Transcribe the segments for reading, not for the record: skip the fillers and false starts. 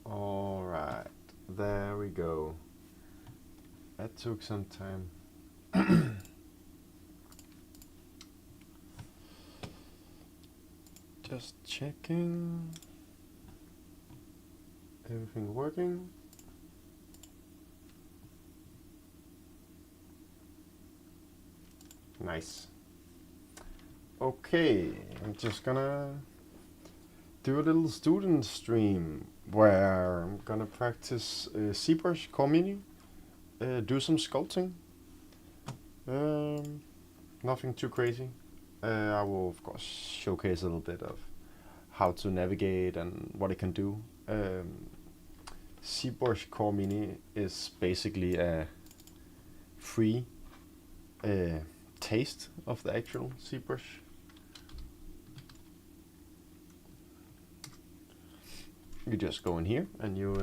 All right, there we go. That took some time. Just checking. Everything working? Nice. Okay, I'm just gonna do a little student stream where I'm gonna practice ZBrush Core Mini, do some sculpting. Nothing too crazy. I will of course showcase a little bit of how to navigate and what it can do. ZBrush Core Mini is basically a free taste of the actual ZBrush. You just go in here and you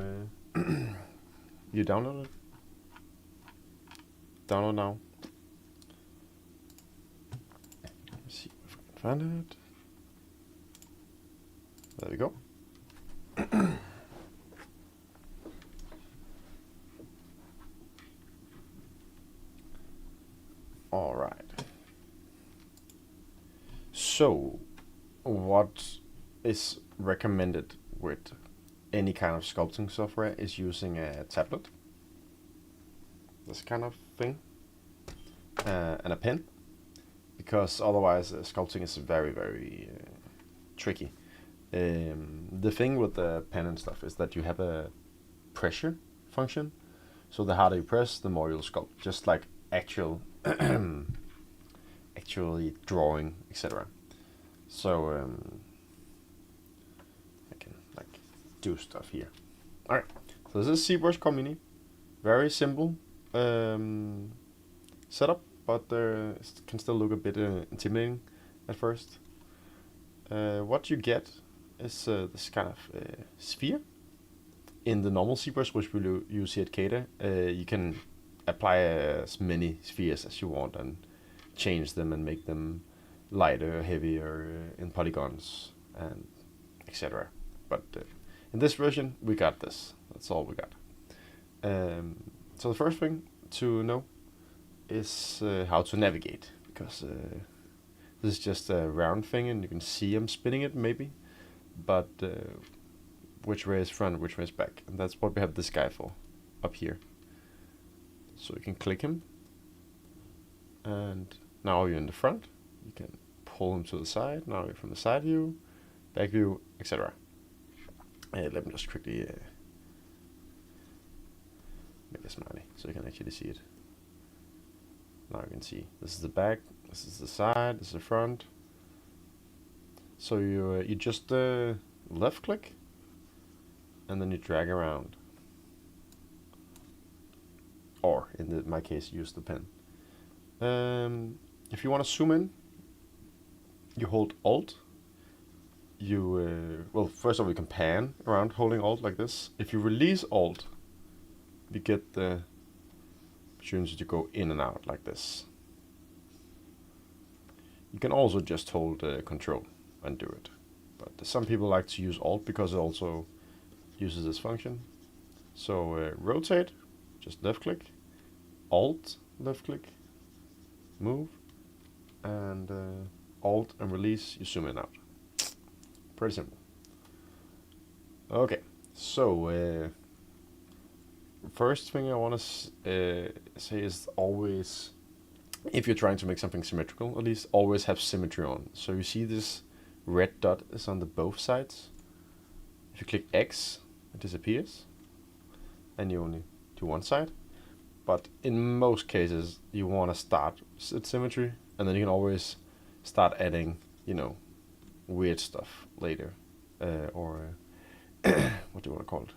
you download it. Download now. Let's see if I can find it. There we go. All right. So, what is recommended with any kind of sculpting software is using a tablet, this kind of thing, and a pen, because otherwise sculpting is very, very tricky. The thing with the pen and stuff is that you have a pressure function, so the harder you press, the more you'll sculpt, just like actually drawing, etc. So I can like do stuff here. All right, so this is ZBrush Core Mini, very simple setup, but it can still look a bit intimidating at first. What you get is this kind of sphere. In the normal ZBrush, which we'll use here at CADA, you can apply as many spheres as you want and change them and make them lighter, heavier in polygons, and etc. But in this version, we got this. That's all we got. So the first thing to know is how to navigate, because this is just a round thing and you can see I'm spinning it maybe, but which way is front, which way is back, and that's what we have this guy for up here. So you can click him, and now you're in the front. You can pull him to the side. Now you're from the side view, back view, etc. Let me just quickly make a smiley so you can actually see it. Now you can see this is the back, this is the side, this is the front. So you just left click, and then you drag around, or in my case, use the pen. If you want to zoom in, you hold Alt. Well, first of all, you can pan around holding Alt like this. If you release Alt, you get the opportunity to go in and out like this. You can also just hold Control and do it, but some people like to use Alt because it also uses this function. So rotate, just left click, Alt, left click, move, and Alt and release, you zoom in out. Pretty simple. Okay, so first thing I want to say is always, if you're trying to make something symmetrical, at least always have symmetry on. So you see this red dot is on the both sides. If you click X, it disappears, and you only do one side. But in most cases, you want to start at symmetry, and then you can always start adding, weird stuff later, or what do you want to call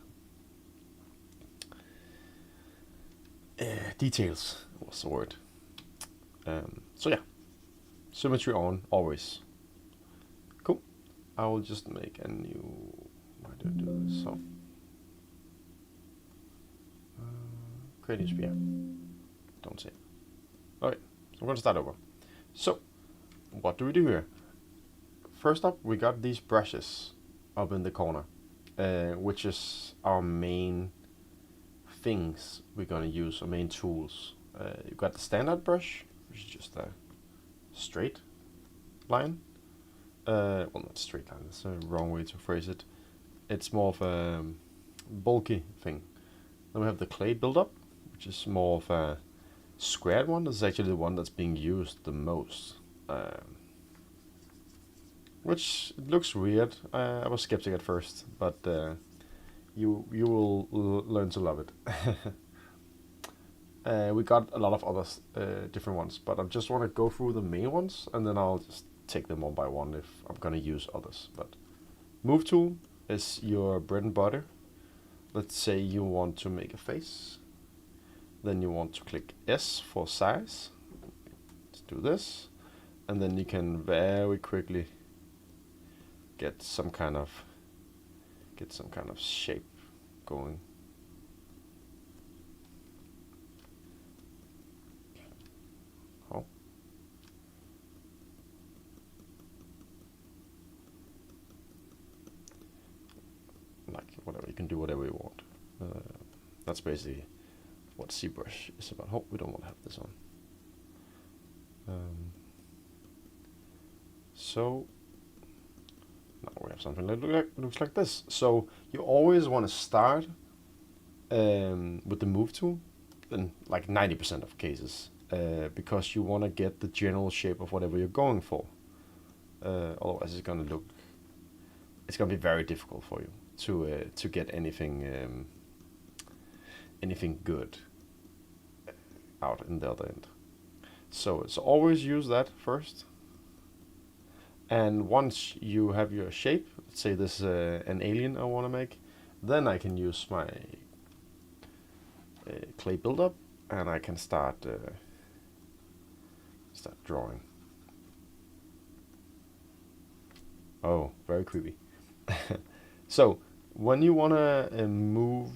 it? Details was the word. So yeah, symmetry on always. Cool. I will just make a new. Why do I do this? So create a sphere. Don't say. Okay, so we're gonna start over. So what do we do here? First up, we got these brushes up in the corner. which is our main things we're gonna use, our main tools. You've got the standard brush, which is just a straight line. Well, not straight line, that's a wrong way to phrase it. It's more of a bulky thing. Then we have the clay buildup, which is more of a squared one. This is actually the one that's being used the most. Which looks weird. I was skeptic at first, but you will learn to love it. We got a lot of other different ones, but I just want to go through the main ones, and then I'll just take them one by one if I'm gonna use others. But move tool is your bread and butter. Let's say you want to make a face. Then you want to click S for size. Let's do this, and then you can very quickly get some kind of shape going. Oh. Like whatever, you can do whatever you want. That's basically what ZBrush is about. Oh, we don't want to have this on. So now we have something that looks like this. So you always want to start with the move tool in like 90% of cases, because you want to get the general shape of whatever you're going for. Otherwise it's going to be very difficult for you to get anything good out in the other end. So always use that first. And once you have your shape, let's say this is an alien I want to make, then I can use my clay buildup, and I can start drawing. Oh, very creepy. So when you want to move,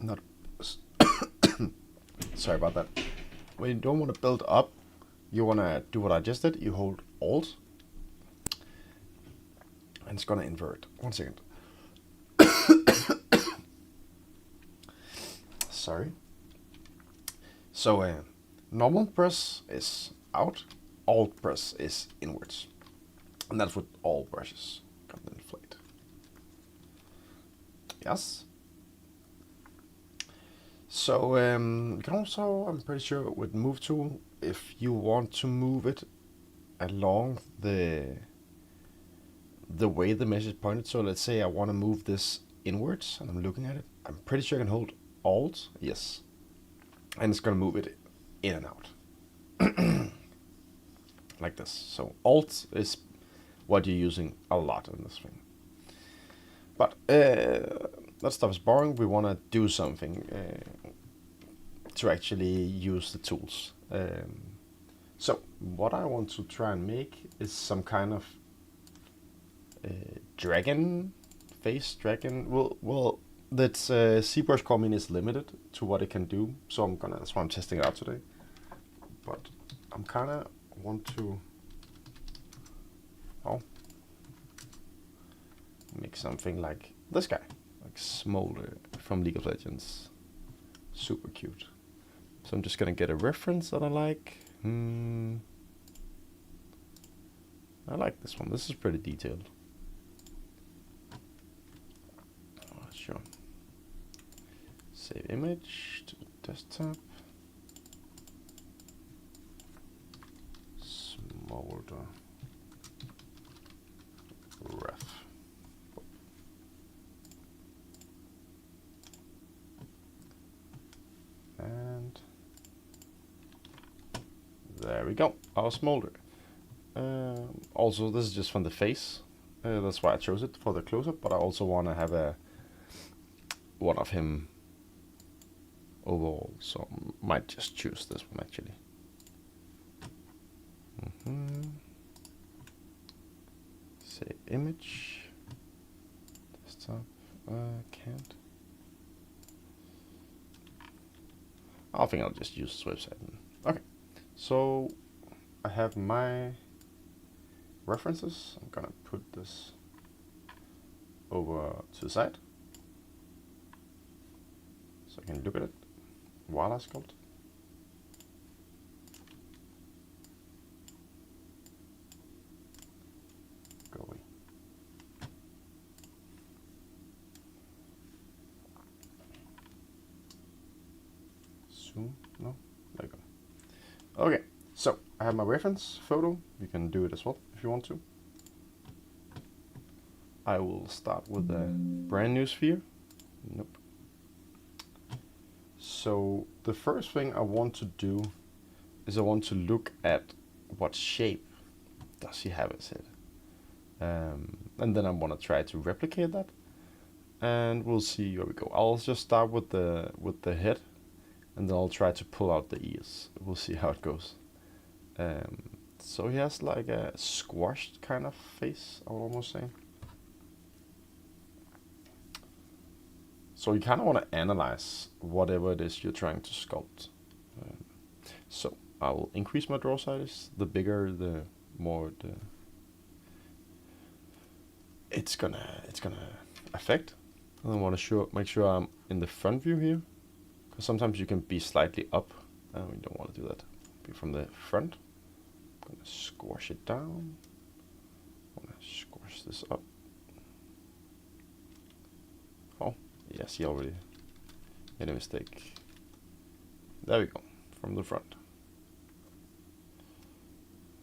not sorry about that. When you don't want to build up, you want to do what I just did. You hold Alt, and it's gonna invert. 1 second. Sorry. So normal press is out, Alt press is inwards, and that's with all brushes. Come inflate. Yes. So you can also, I'm pretty sure, with move tool, if you want to move it along the way the mesh is pointed. So let's say I want to move this inwards, and I'm looking at it. I'm pretty sure I can hold Alt, yes, and it's gonna move it in and out like this. So Alt is what you're using a lot in this thing. But that stuff is boring. We want to do something to actually use the tools. So what I want to try and make is some kind of dragon face. Well, that's ZBrush Common is limited to what it can do. So that's why I'm testing it out today. But I'm kind of want to make something like this guy, like Smolder from League of Legends. Super cute. So I'm just gonna get a reference that I like. I like this one. This is pretty detailed. Sure. Save image to desktop. Smolder ref. And there we go, our Smolder. Also, this is just from the face. That's why I chose it for the close-up, but I also want to have one of him overall, so I might just choose this one actually. Save image. Desktop. Can't. I think I'll just use this website. Okay, so I have my references. I'm gonna put this over to the side so I can look at it while I sculpt. Go away. Zoom, no, there you go. Okay, so I have my reference photo. You can do it as well if you want to. I will start with a brand new sphere. Nope. So the first thing I want to do is I want to look at what shape does he have his head. And then I want to try to replicate that. And we'll see where we go. I'll just start with the head, and then I'll try to pull out the ears. We'll see how it goes. So he has like a squashed kind of face, I would almost say. So you kind of want to analyze whatever it is you're trying to sculpt. So I will increase my draw size. The bigger, the more it's gonna affect. I want to make sure I'm in the front view here, because sometimes you can be slightly up, and we don't want to do that. Be from the front. I'm gonna squash it down. I'm gonna squash this up. Oh, yes, he already made a mistake. There we go, from the front.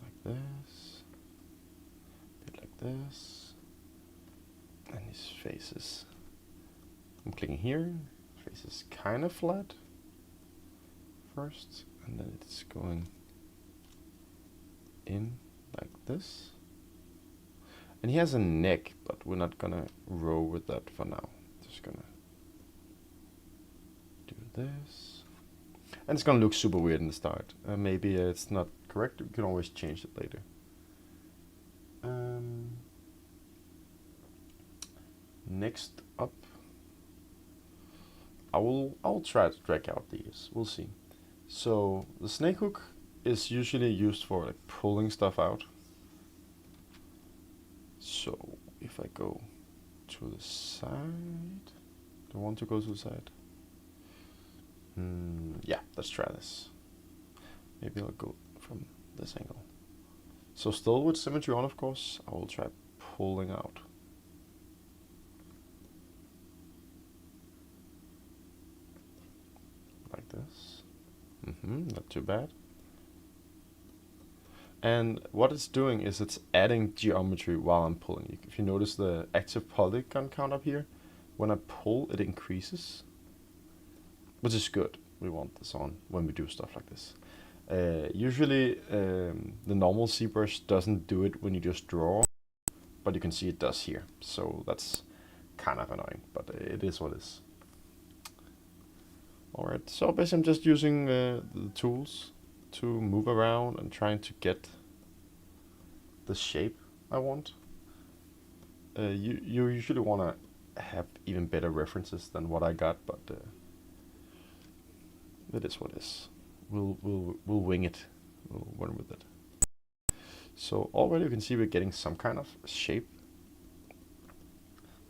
Like this. A bit like this. And his face is, I'm clicking here, face is kind of flat first, and then it's going in like this. And he has a neck, but we're not gonna row with that for now. Just gonna do this. And it's gonna look super weird in the start. Maybe it's not correct, we can always change it later. Next up, I'll try to drag out these. We'll see. So the snake hook is usually used for like pulling stuff out. So if I go to the side, do I want to go to the side? Yeah, let's try this. Maybe I'll go from this angle. So still with symmetry on, of course, I will try pulling out. Like this. Not too bad. And what it's doing is it's adding geometry while I'm pulling. If you notice the active polygon count up here, when I pull, it increases, which is good. We want this on when we do stuff like this. Usually, the normal ZBrush doesn't do it when you just draw, but you can see it does here. So that's kind of annoying, but it is what it is. Alright, so basically I'm just using the tools to move around and trying to get the shape I want. You usually want to have even better references than what I got, but it is what it is. We'll wing it. We'll run with it. So already you can see we're getting some kind of shape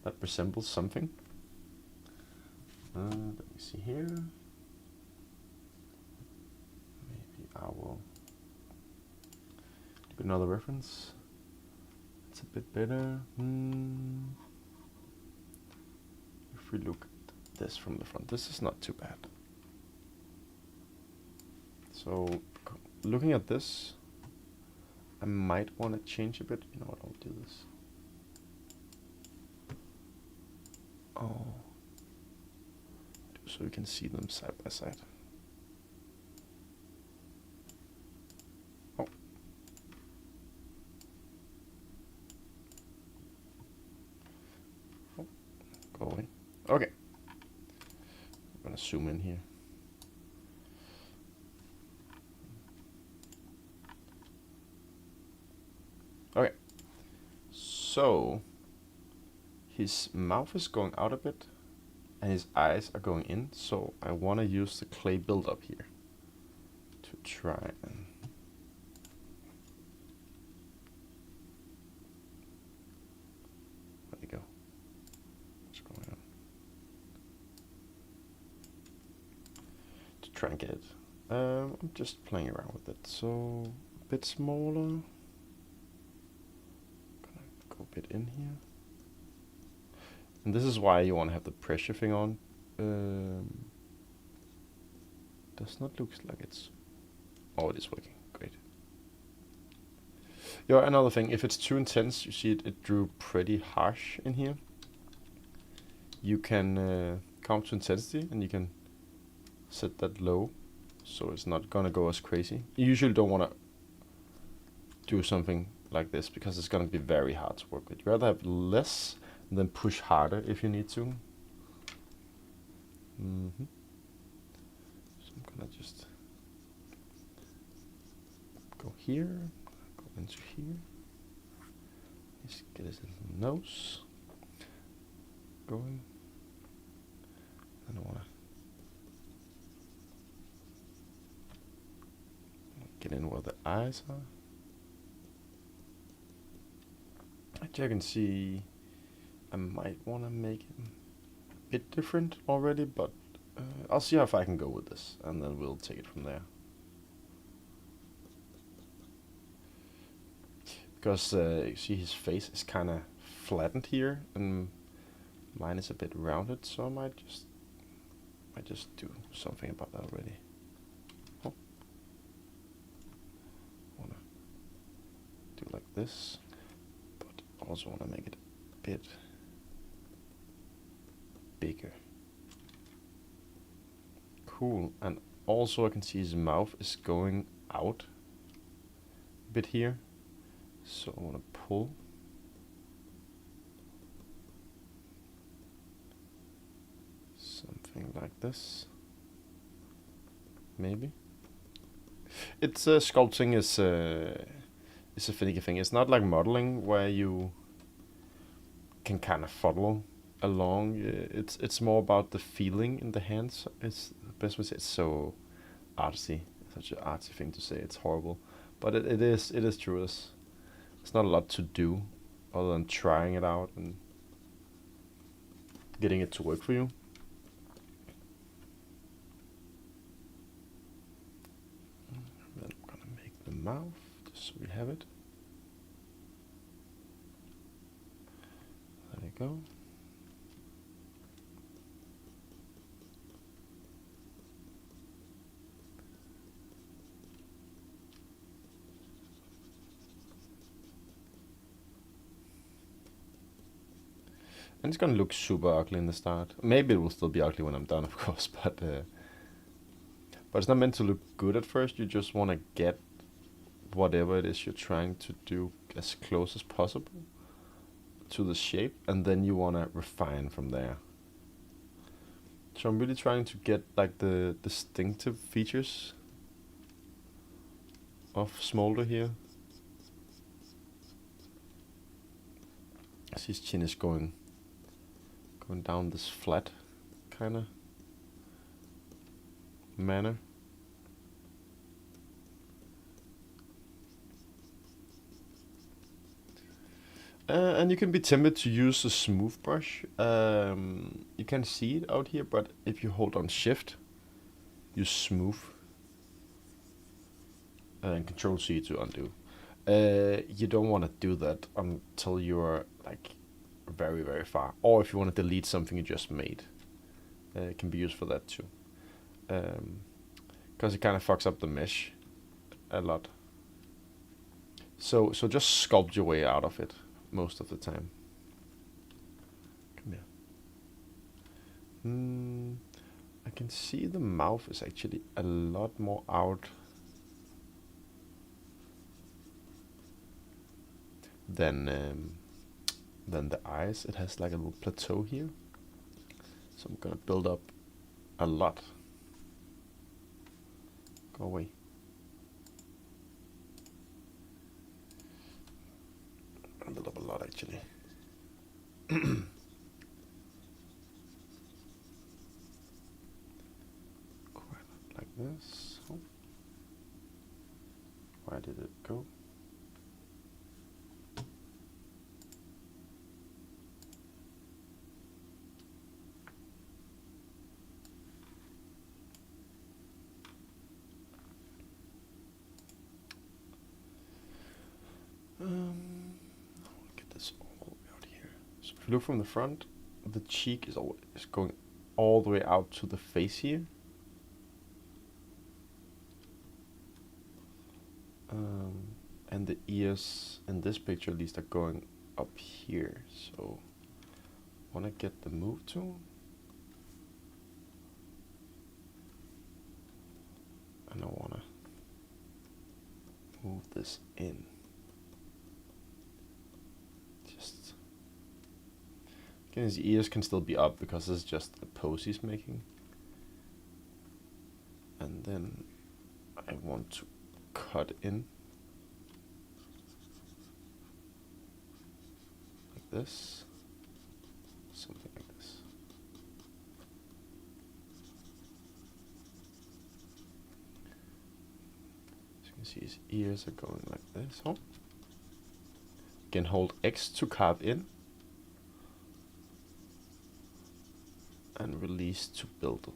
that resembles something. Let me see here. Maybe I will do another reference. It's a bit better. If we look at this from the front, this is not too bad. So looking at this, I might want to change a bit. You know what, I'll do this. Oh. So you can see them side by side. Oh. Oh. Go away. Okay. I'm gonna zoom in here. Okay. So his mouth is going out a bit, and his eyes are going in, so I want to use the clay buildup here to try and try and get it. I'm just playing around with it. So a bit smaller. Gonna go a bit in here. And this is why you want to have the pressure thing on. Does not look like it's... Oh, it is working. Great. Yeah, another thing, if it's too intense, you see it drew pretty harsh in here. You can come to intensity and you can set that low, so it's not gonna go as crazy. You usually don't want to do something like this because it's gonna be very hard to work with. You rather have less and then push harder if you need to. So I'm gonna just go here, go into here. Just get his little nose going. I don't wanna get in where the eyes are. As you can see, I might want to make it a bit different already, but I'll see how far I can go with this, and then we'll take it from there. Because you see his face is kind of flattened here, and mine is a bit rounded, so I might just do something about that already. Oh. Wanna do like this, but also wanna make it a bit bigger. Cool, and also I can see his mouth is going out a bit here, so I wanna pull. Something like this, maybe. It's sculpting is a finicky thing. It's not like modeling where you can kind of follow along. It's more about the feeling in the hands. It's the best way to say. It's so artsy, such an artsy thing to say. It's horrible, but it is true. It's not a lot to do other than trying it out and getting it to work for you. Mouth, just so we have it. There we go. And it's gonna look super ugly in the start. Maybe it will still be ugly when I'm done, of course, but it's not meant to look good at first. You just want to get whatever it is you're trying to do as close as possible to the shape, and then you want to refine from there. So I'm really trying to get like the distinctive features of Smolder here. As his chin is going down this flat kind of manner. And you can be tempted to use a smooth brush. You can see it out here, but if you hold on shift, you smooth. And Control C to undo. You don't want to do that until you're like very, very far. Or if you want to delete something you just made. It can be used for that too. Because it kind of fucks up the mesh a lot. So just sculpt your way out of it most of the time. Come here. I can see the mouth is actually a lot more out than the eyes. It has like a little plateau here. So I'm gonna build up a lot. Go away. I build up a lot actually. Quite a lot like this. Oh. Where did it go? you look from the front, the cheek is going all the way out to the face here. And the ears in this picture at least are going up here. So I want to get the move tool. And I want to move this in. Just again, his ears can still be up because this is just a pose he's making. And then I want to cut in like this, something like this. As you can see, his ears are going like this. Oh. Again, hold X to carve in and release to build.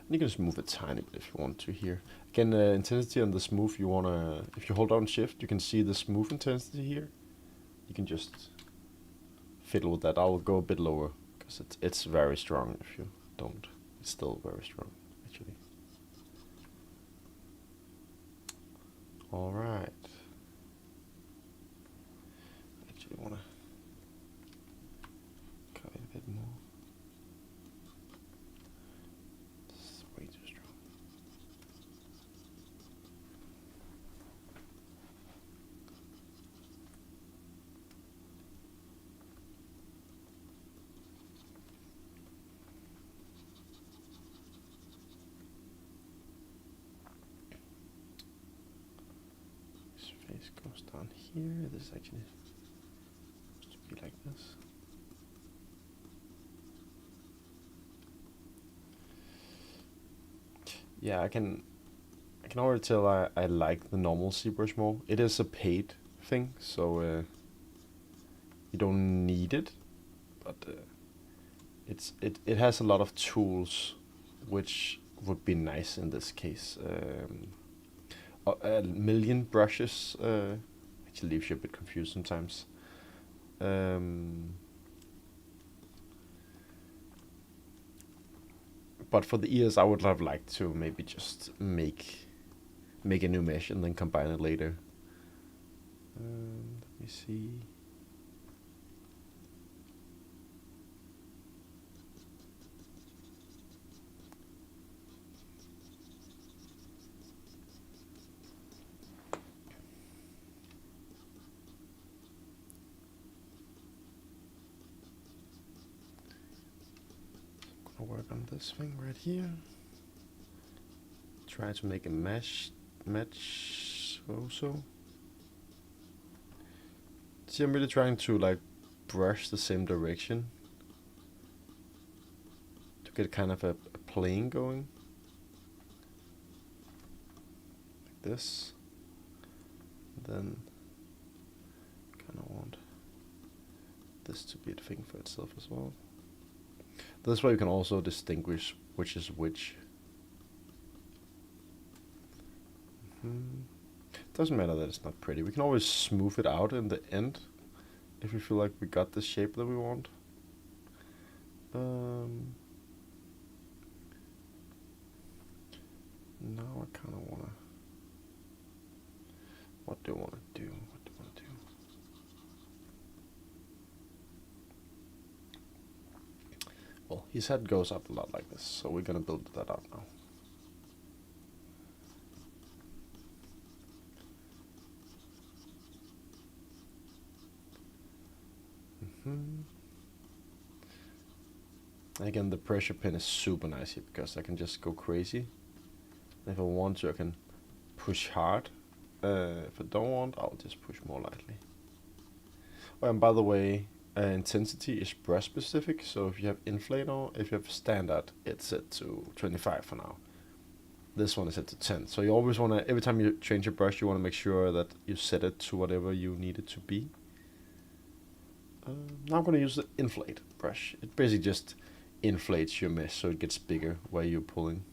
You can just move a tiny bit if you want to here. Again, intensity on the smooth, you wanna, if you hold down shift, you can see the smooth intensity here. You can just fiddle with that. I'll go a bit lower because it's very strong. If you don't, it's still very strong actually. All right. Actually, wanna cut it a bit more. Goes down here. This is actually supposed to be like this. Yeah, I can already tell I like the normal ZBrush more. It is a paid thing, so you don't need it, but it has a lot of tools, which would be nice in this case. A million brushes actually leaves you a bit confused sometimes. But for the ears, I would have liked to maybe just make a new mesh and then combine it later. Let me see. Work on this thing right here. Try to make a match also. See, I'm really trying to like brush the same direction to get kind of a plane going. Like this. Then kind of want this to be a thing for itself as well. This way you can also distinguish which is which. Doesn't matter that it's not pretty. We can always smooth it out in the end if we feel like we got the shape that we want. Now I kind of wanna. What do I wanna do? Well, his head goes up a lot like this, so we're gonna build that out now. Again, the pressure pin is super nice here because I can just go crazy. If I want to, I can push hard. If I don't want, I'll just push more lightly. Oh, and by the way, intensity is brush specific, so if you have inflate or if you have standard, it's set to 25 for now. This one is set to 10. So you always want to, every time you change your brush, you want to make sure that you set it to whatever you need it to be. Now I'm going to use the inflate brush. It basically just inflates your mesh so it gets bigger where you're pulling.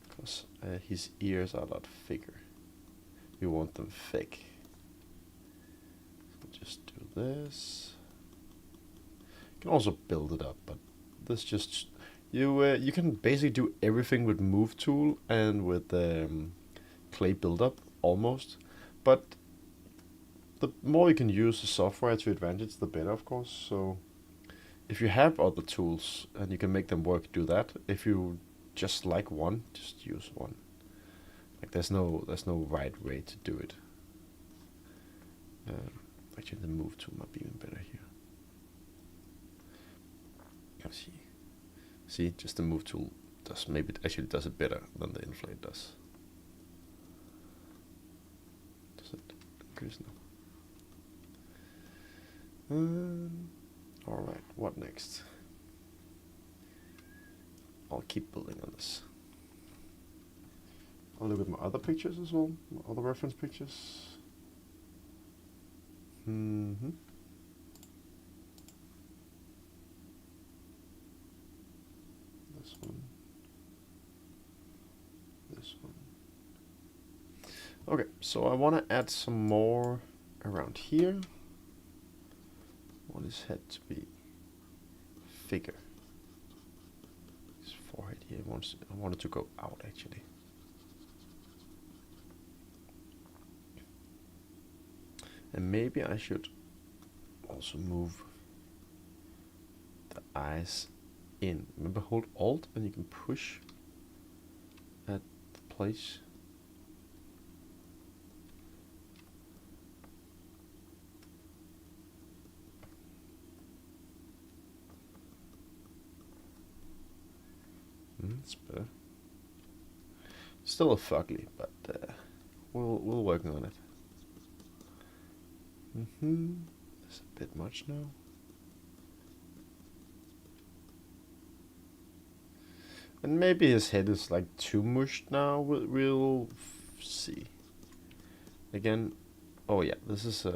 Because his ears are a lot thicker. You want them thick. So just do this. You can also build it up, but this just you can basically do everything with move tool and with clay buildup almost, but the more you can use the software to advantage, the better, of course. So if you have other tools and you can make them work, do that. If you just like one, just use one. Like there's no right way to do it. Actually, the move tool might be even better here. Let's see. See, just the move tool does maybe it actually does it better than the inflate does. Does it increase now? All right, what next? I'll keep building on this. I'll look at my other pictures as well, my other reference pictures. This one. This one. Okay, so I want to add some more around here. I want his head to be thicker. His forehead here, I want it to go out actually. And maybe I should also move the eyes in. Remember, hold Alt and you can push at the place. It's better. Still a fugly, but we'll work on it. That's a bit much now. And maybe his head is like too mushed now. We'll see. Again, oh yeah, this is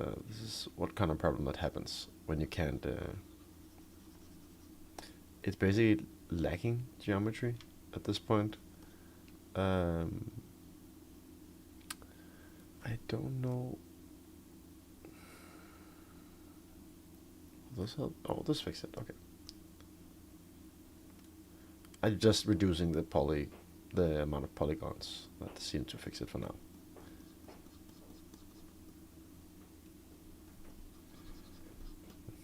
what kind of problem that happens when you can't. It's basically lacking geometry at this point. I don't know. This help? Oh, this fixed it. Okay. I'm just reducing the amount of polygons. That seemed to fix it for now.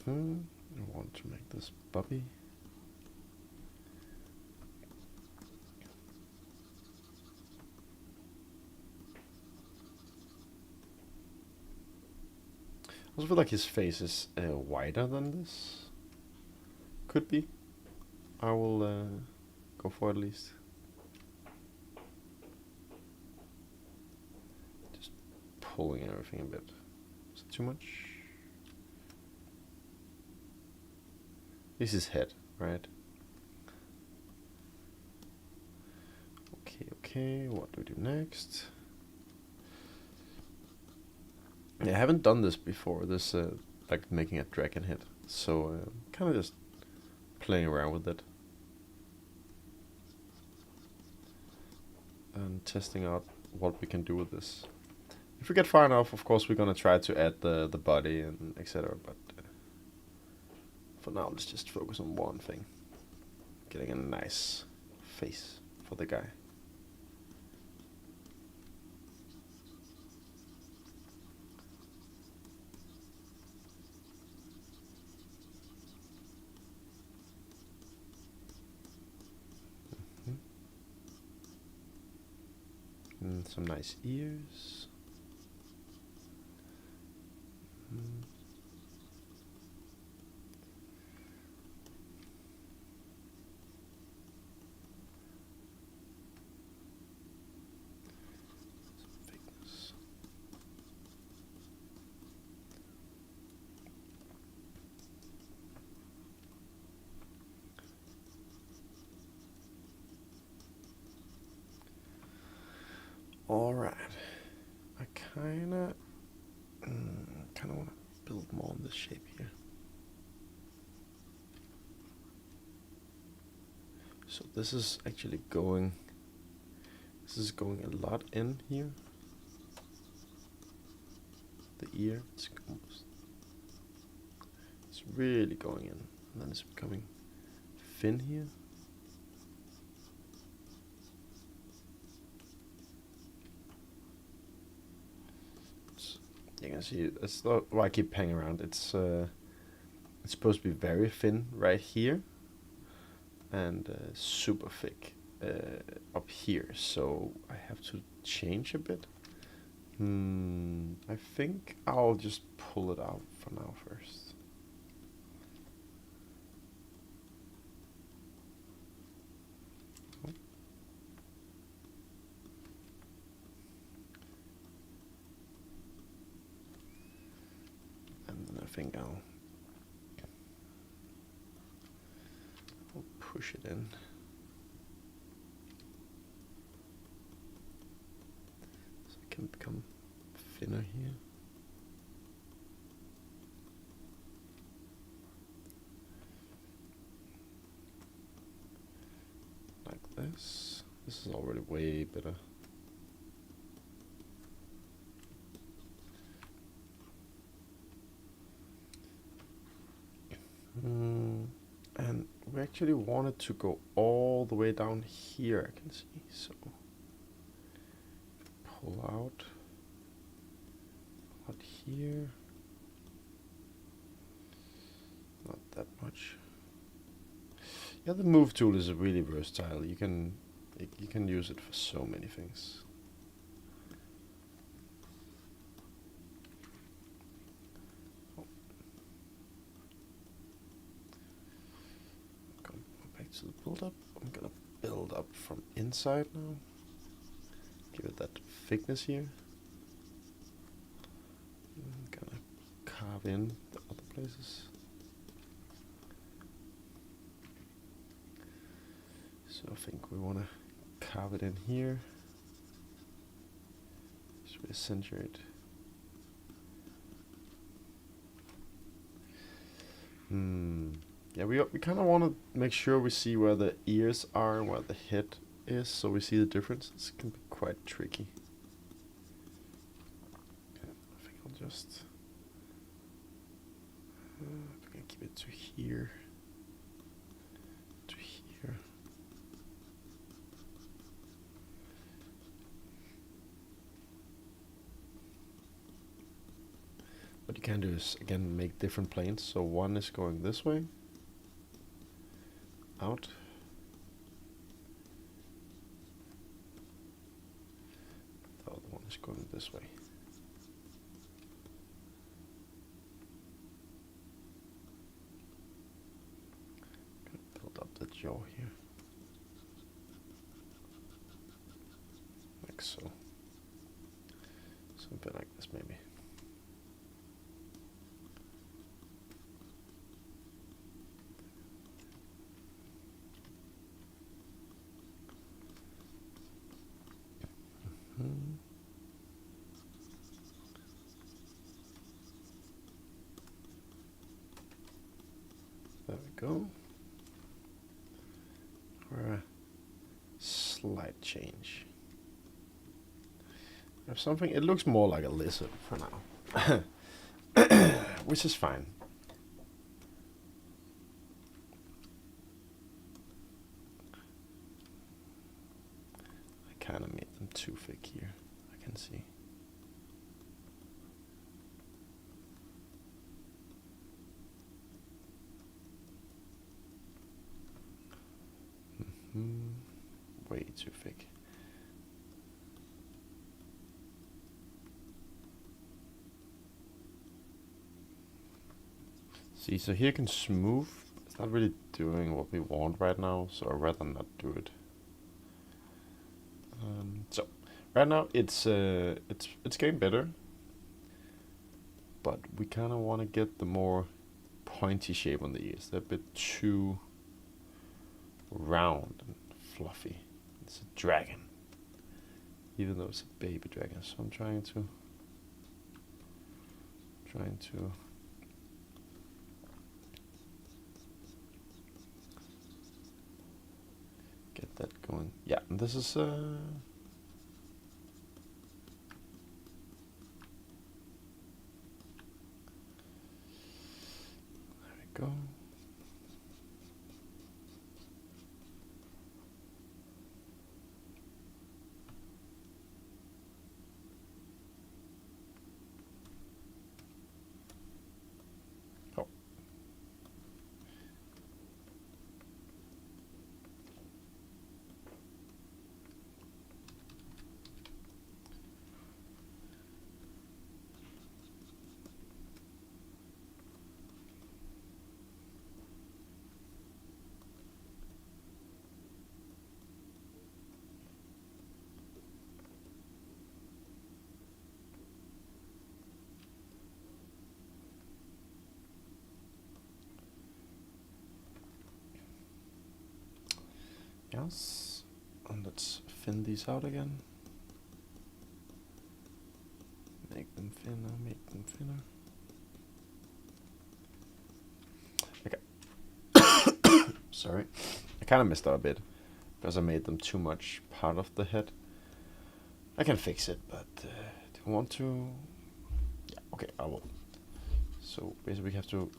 I want to make this Bobby. I also feel like his face is wider than this. Could be. I will go for it at least. Just pulling everything a bit. Is it too much? This is head, right? Okay, what do we do next? Yeah, I haven't done this before, this like making a dragon head, so kind of just playing around with it and testing out what we can do with this. If we get far enough, of course we're gonna try to add the body and etc, but for now let's just focus on one thing, getting a nice face for the guy. And some nice ears. Some thickness. All right. I kind of want to build more on this shape here. So this is actually going, this is going a lot in here. The ear, it's really going in, and then it's becoming thin here. You can see it's not why I keep hanging around. It's supposed to be very thin right here, and super thick up here. So I have to change a bit. I think I'll just pull it out for now first. And then I think I'll push it in. So it can become thinner here. Like this. This is already way better. And we actually wanted to go all the way down here, I can see. So pull out here. Not that much. Yeah, the move tool is really versatile. You can use it for so many things. To the build up, I'm gonna build up from inside now. Give it that thickness here. I'm gonna carve in the other places. So I think we wanna carve it in here. Just really center it. Yeah, we kind of want to make sure we see where the ears are and where the head is, so we see the difference. This can be quite tricky. I think I'll just I can keep it to here, to here. What you can do is again make different planes. So one is going this way. Out. The other one is going this way. Gonna build up the jaw here. Like so. Something like this maybe. There we go. For a slight change. There's something, it looks more like a lizard for now. Which is fine. I kind of made them too thick here, I can see. Way too thick. See, so here can smooth. It's not really doing what we want right now, so I'd rather not do it. So right now it's getting better, but we kind of want to get the more pointy shape on the ears. They're a bit too round and fluffy. It's a dragon, even though it's a baby dragon. So I'm trying to get that going. Yeah, this is there we go. Oh. Yes, and let's thin these out again. Make them thinner, make them thinner. Okay. Sorry, I kind of messed up a bit because I made them too much part of the head. I can fix it, but do you want to? Yeah, okay, I will. So basically we have to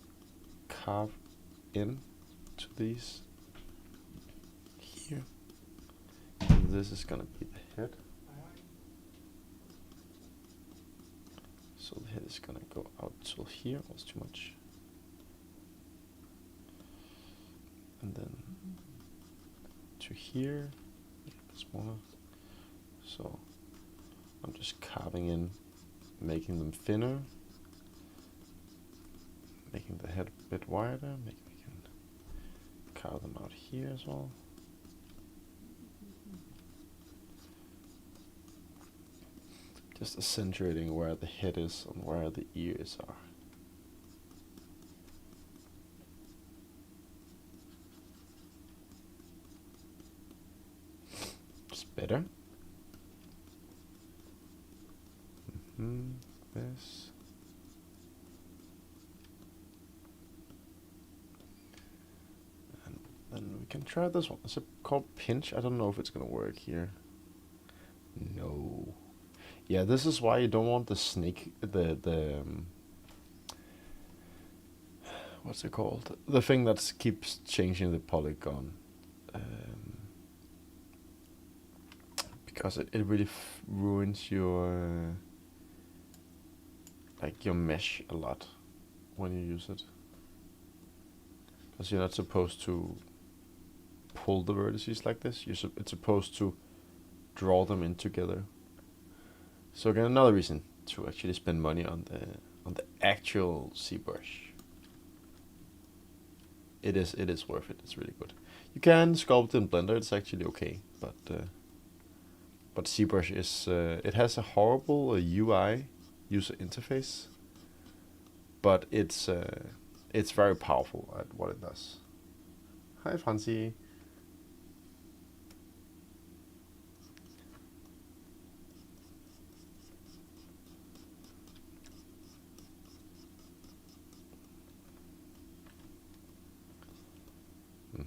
carve in to these here. And this is gonna be the head. So the head is gonna go out till here. Was too much. And then to here, smaller. So I'm just carving in, making them thinner, making the head a bit wider. Maybe we can carve them out here as well. Just accentuating where the head is and where the ears are. It's better. This. And then we can try this one. Is it called pinch? I don't know if it's gonna work here. No. Yeah, this is why you don't want the snake, the what's it called? The thing that keeps changing the polygon. Because it really ruins your like your mesh a lot when you use it. Because you're not supposed to pull the vertices like this. It's supposed to draw them in together. So again, another reason to actually spend money on the actual ZBrush. It is worth it. It's really good. You can sculpt in Blender. It's actually okay, but ZBrush is it has a horrible UI user interface, but it's very powerful at what it does. Hi, Francie.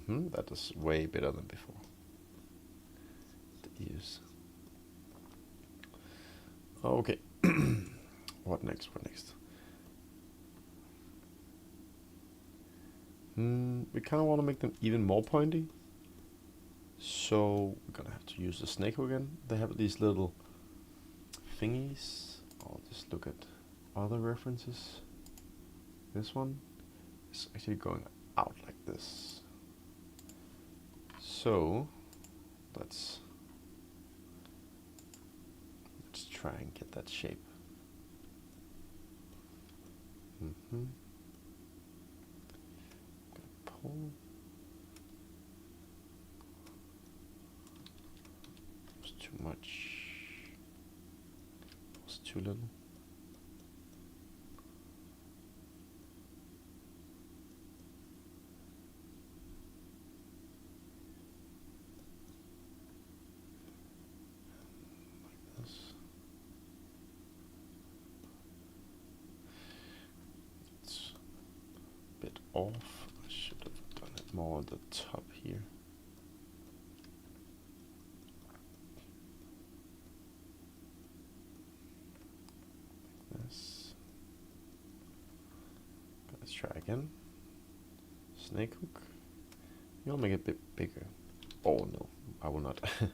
That is way better than before. The ears. Okay. What next? What next? We kind of want to make them even more pointy. So we're gonna have to use the snake again. They have these little thingies. I'll just look at other references. This one is actually going out like this. So let's try and get that shape. Pull. It's too much. It's too little. Off. I should have done it more on the top here. try again. Snake hook. You'll make it a bit bigger. Oh no, I will not. There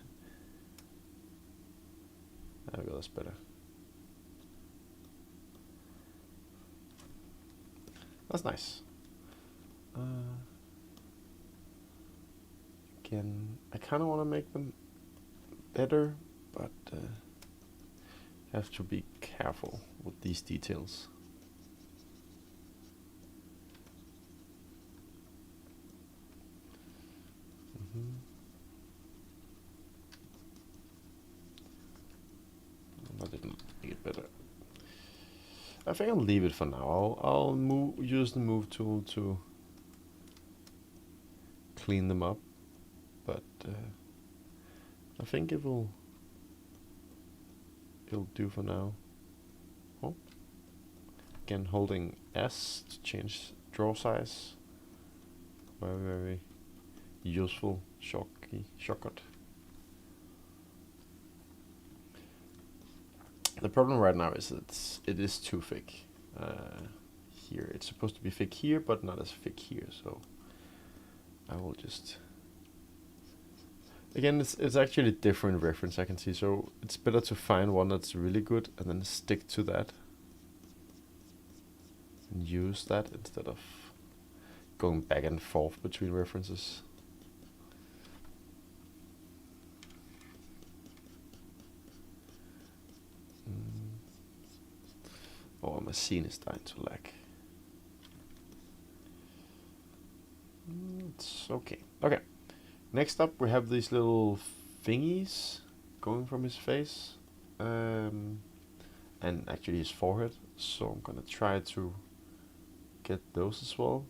we go, that's better. That's nice. Again, I kind of want to make them better, but have to be careful with these details. I didn't make it better. I think I'll leave it for now. I'll use the move tool to clean them up, but I think it'll do for now. Oh. Again, holding S to change draw size. Very useful shortcut. The problem right now is it is too thick here. It's supposed to be thick here, but not as thick here. So I will just, again, it's actually a different reference I can see. So it's better to find one that's really good and then stick to that and use that instead of going back and forth between references. Oh, my scene is starting to lag. It's okay. Okay. Next up, we have these little thingies going from his face, and actually his forehead. So I'm gonna try to get those as well.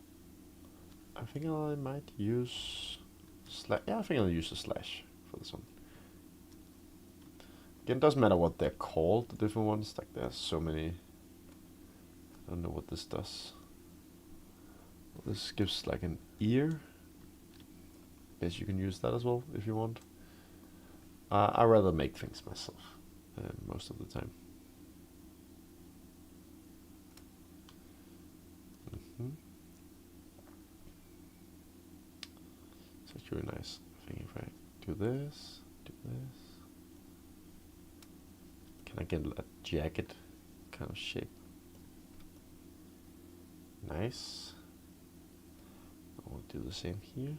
I think I might use slash. Yeah, I think I'll use a slash for this one. Again, it doesn't matter what they're called, the different ones. Like there's so many. I don't know what this does. Well, this gives like an ear. Guess you can use that as well if you want. I rather make things myself most of the time. It's actually nice. I think if I do this, can I get a jacket kind of shape? Nice. I will do the same here.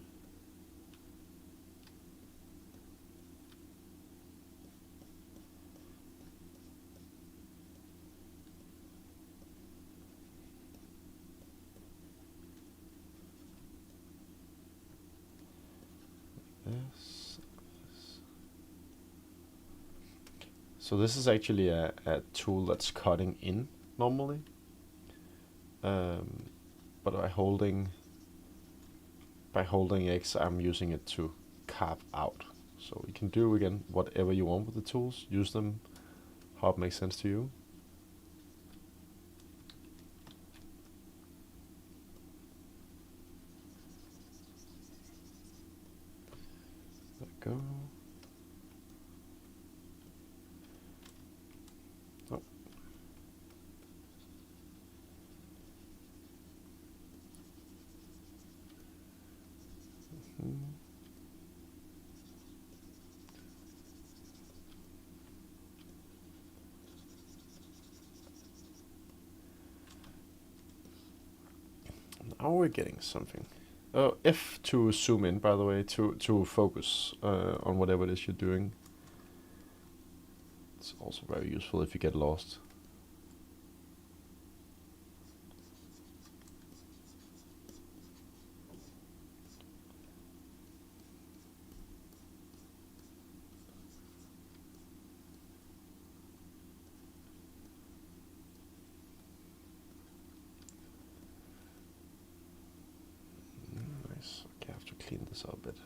So this is actually a tool that's cutting in normally, but by holding X, I'm using it to carve out. So you can do again whatever you want with the tools. Use them how it makes sense to you. There we go. Now we're getting something. F to zoom in, by the way, to focus on whatever it is you're doing. It's also very useful if you get lost. Clean this up a bit.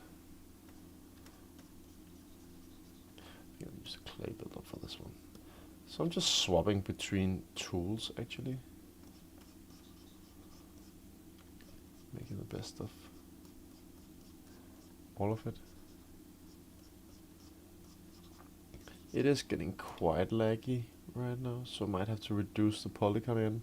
I think I'll use a clay builder for this one. So I'm just swapping between tools actually. Making the best of all of it. It is getting quite laggy right now, so I might have to reduce the polygon in.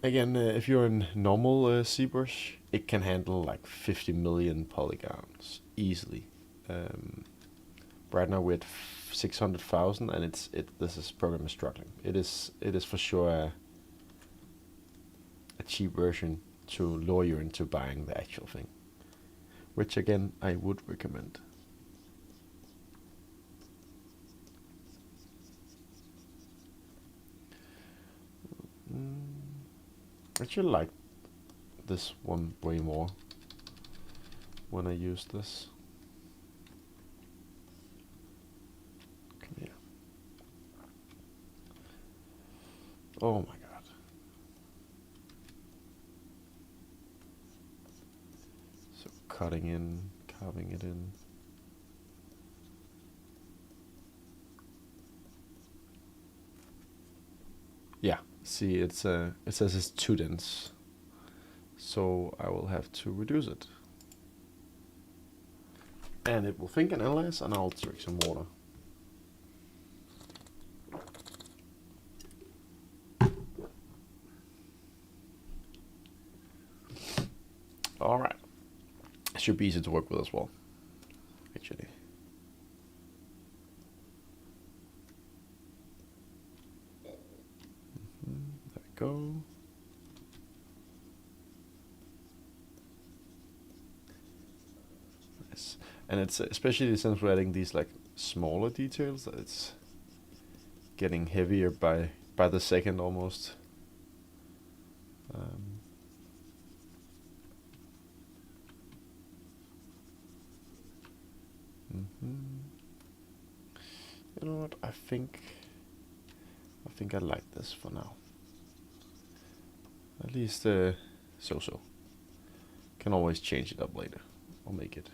Again, if you're in normal ZBrush, it can handle like 50 million polygons easily. Right now we're at 600,000, and this program is struggling. It is for sure a cheap version to lure you into buying the actual thing, which again I would recommend. I actually like this one way more when I use this. Come here. Oh my god. So cutting in, carving it in. Yeah, see, it says it's too dense, so I will have to reduce it. And it will think and analyze, and I'll drink some water. Alright. It should be easy to work with as well, actually. There we go. Nice. And it's especially since we're adding these like smaller details, that it's getting heavier by the second almost. You know what? I think I like this for now. At least so. Can always change it up later. I'll make it.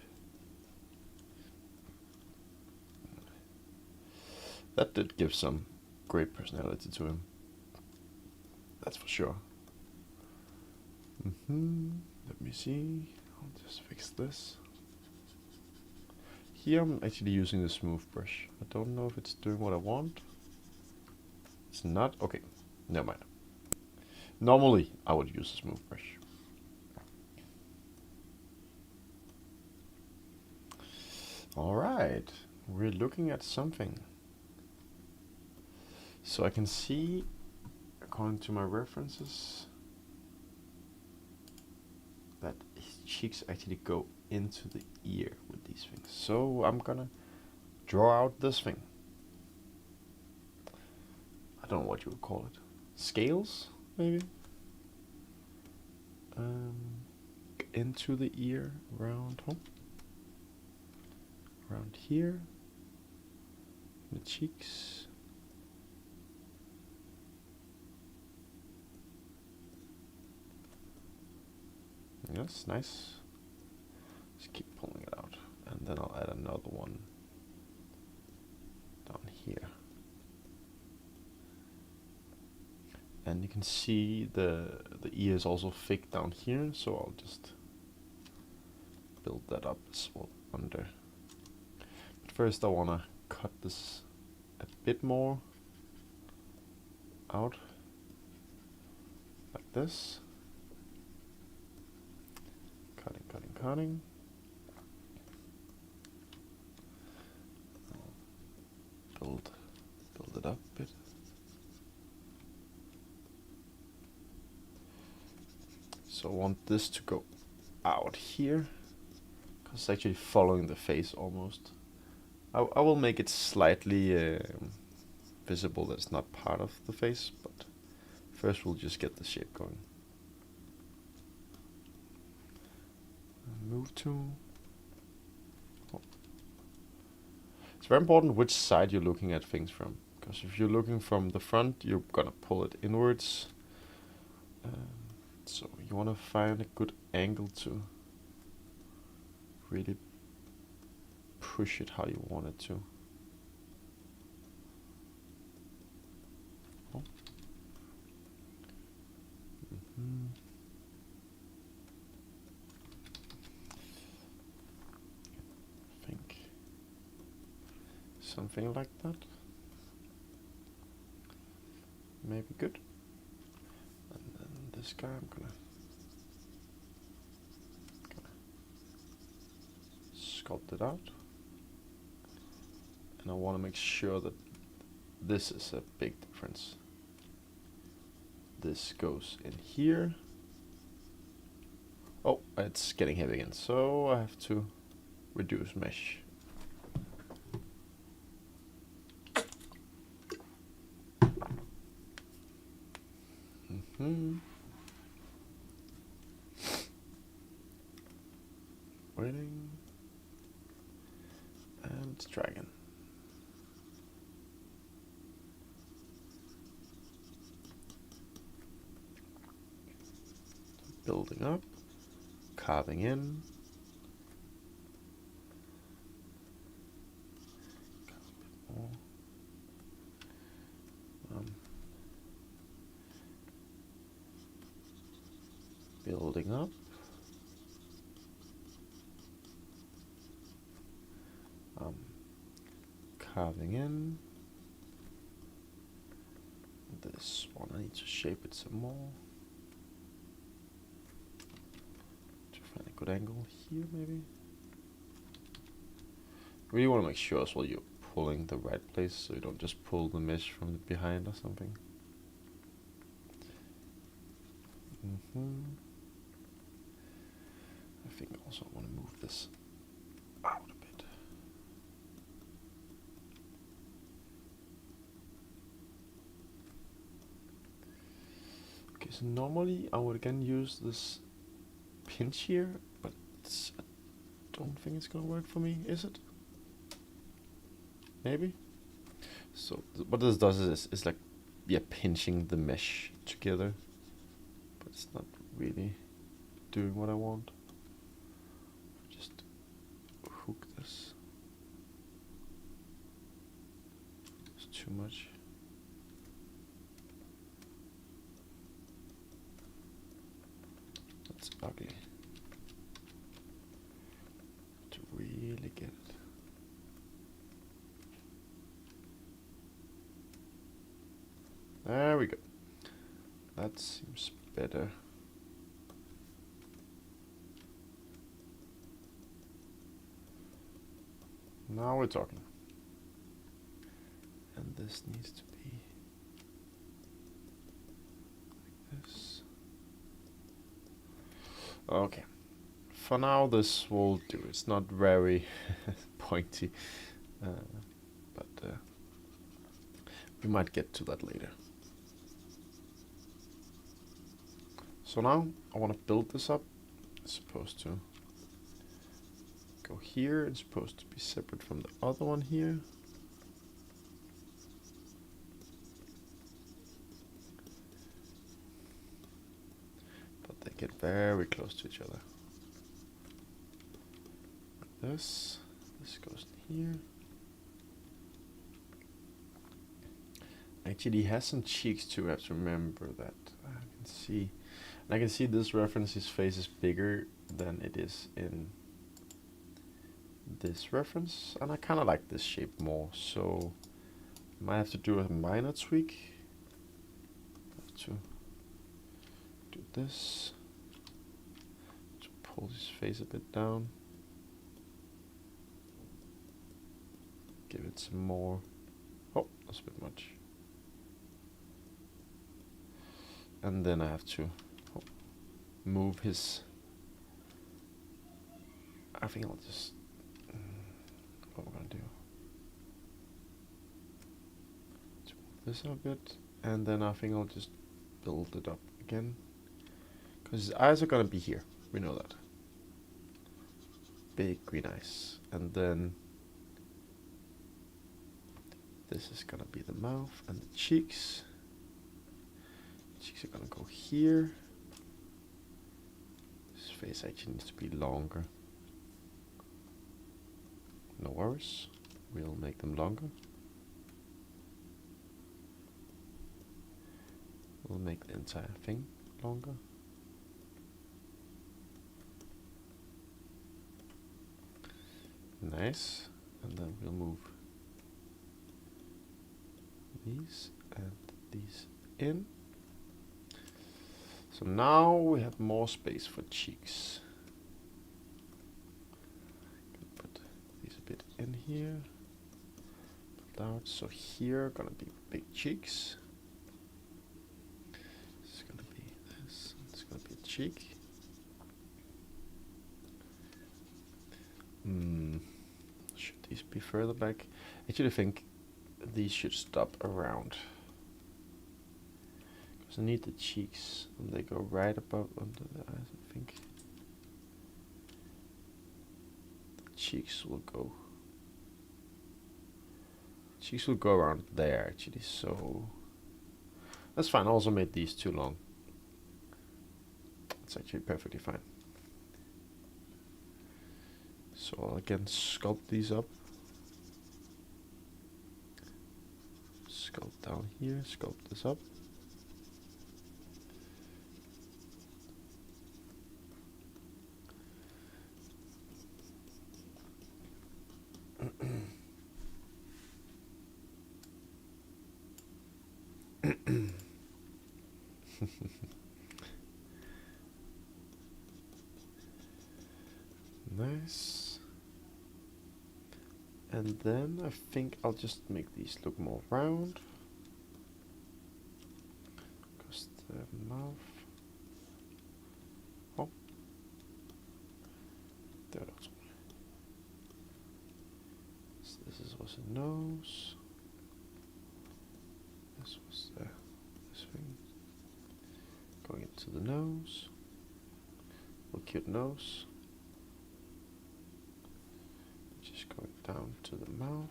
That did give some great personality to him. That's for sure. Let me see. I'll just fix this. Here I'm actually using the smooth brush. I don't know if it's doing what I want. It's not. Okay, never mind. Normally I would use a smooth brush. Alright, we're looking at something. So I can see, according to my references, that his cheeks actually go into the ear with these things. So I'm gonna draw out this thing. I don't know what you would call it. Scales, maybe? Into the ear, around here, the cheeks. Yes, nice. Just keep pulling it out, and then I'll add another one down here. And you can see the ear is also thick down here, so I'll just build that up as well under. But first I want to cut this a bit more out, like this. Cutting. Build it up a bit. So I want this to go out here, because it's actually following the face almost. I will make it slightly visible that it's not part of the face, but first we'll just get the shape going. Move to. Oh. It's very important which side you're looking at things from, because if you're looking from the front, you're gonna pull it inwards. So you want to find a good angle to really push it how you want it to. Oh. I think something like that. Maybe good. And then this guy, I'm gonna sculpt it out. And I want to make sure that this is a big difference. This goes in here. Oh, it's getting heavy again, so I have to reduce mesh. Waiting. And dragon. Building up, carving in. Building up. Carving in. This one, I need to shape it some more. To find a good angle here, maybe. Really want to make sure as well you're pulling the right place, so you don't just pull the mesh from behind or something. I think also I want to move this out a bit. Okay, so normally I would again use this pinch here, but I don't think it's gonna work for me, is it? Maybe? So what this does is it's like, yeah, pinching the mesh together, but it's not really doing what I want. Just hook this. It's too much. That's ugly. To really get it. There we go. That seems better. Now we're talking. And this needs to be like this. Okay. For now, this will do. It's not very pointy, but we might get to that later. So now I want to build this up. It's supposed to go here. It's supposed to be separate from the other one here. But they get very close to each other. Like this. This goes in here. Actually, he has some cheeks too. I have to remember that. I can see. And I can see this reference, his face is bigger than it is in this reference. And I kind of like this shape more, so I might have to do a minor tweak. I have to do this. To pull his face a bit down. Give it some more. Oh, that's a bit much. And then I have to move his. I think I'll just. What we're gonna do? To move this a bit, and then I think I'll just build it up again. Because his eyes are gonna be here. We know that. Big green eyes, and then this is gonna be the mouth and the cheeks. Cheeks are gonna go here. His face actually needs to be longer. No worries, we'll make them longer. We'll make the entire thing longer. Nice, and then we'll move these and these in. So now we have more space for cheeks. Put these a bit in here. Out. So here gonna be big cheeks. It's gonna be this. It's gonna be a cheek. Should these be further back? I actually think these should stop around. Because I need the cheeks, and they go right above under the eyes. I think the cheeks will go. Cheeks will go around there actually, so that's fine. I also made these too long. It's actually perfectly fine. So I'll again sculpt these up. Sculpt down here, sculpt this up. Nice. And then I think I'll just make these look more round. Because the mouth. Oh. There it is. So this was a nose. This was this thing. Going into the nose. A cute nose. Just going down to the mouth.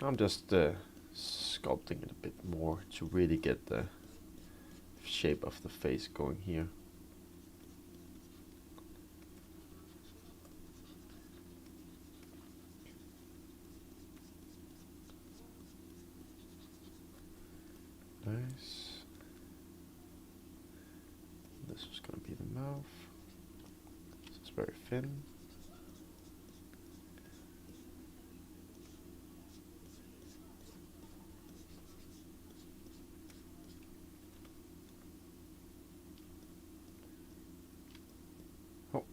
I'm just sculpting it a bit more to really get the shape of the face going here. Nice. This was going to be the mouth. So it's very thin. Oh.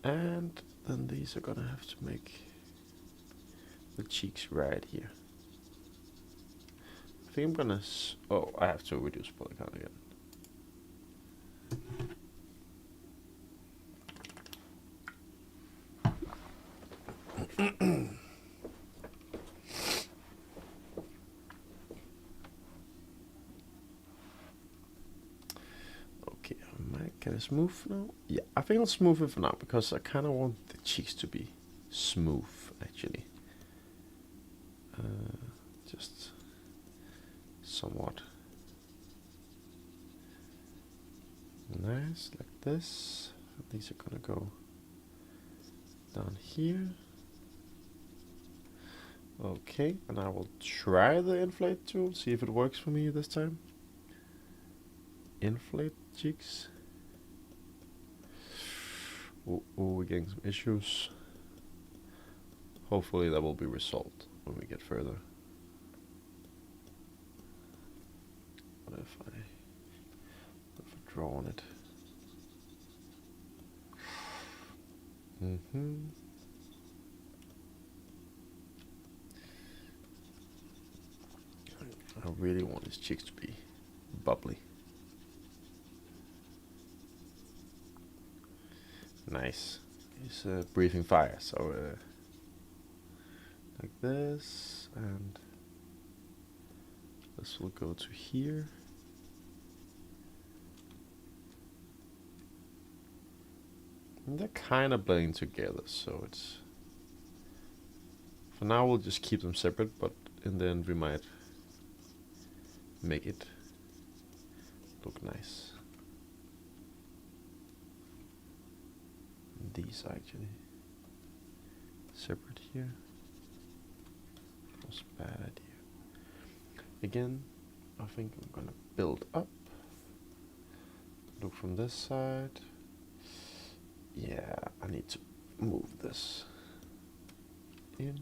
And then these are going to have to make the cheeks right here. I think I'm gonna. Oh, I have to reduce polygon again. Okay, can I smooth now? Yeah, I think I'll smooth it for now because I kind of want the cheeks to be smooth actually. Just somewhat nice like this. These are gonna go down here. Okay, and I will try the inflate tool, see if it works for me this time. Inflate cheeks. Oh, we're getting some issues. Hopefully that will be resolved when we get further. What if I draw on it? I really want his cheeks to be bubbly. Nice. He's breathing fire, so like this, and this will go to here. And they're kind of blending together, so it's... For now we'll just keep them separate, but in the end we might make it look nice. These are actually separate here. That was a bad idea. Again, I think I'm gonna build up. Look from this side. Yeah, I need to move this in.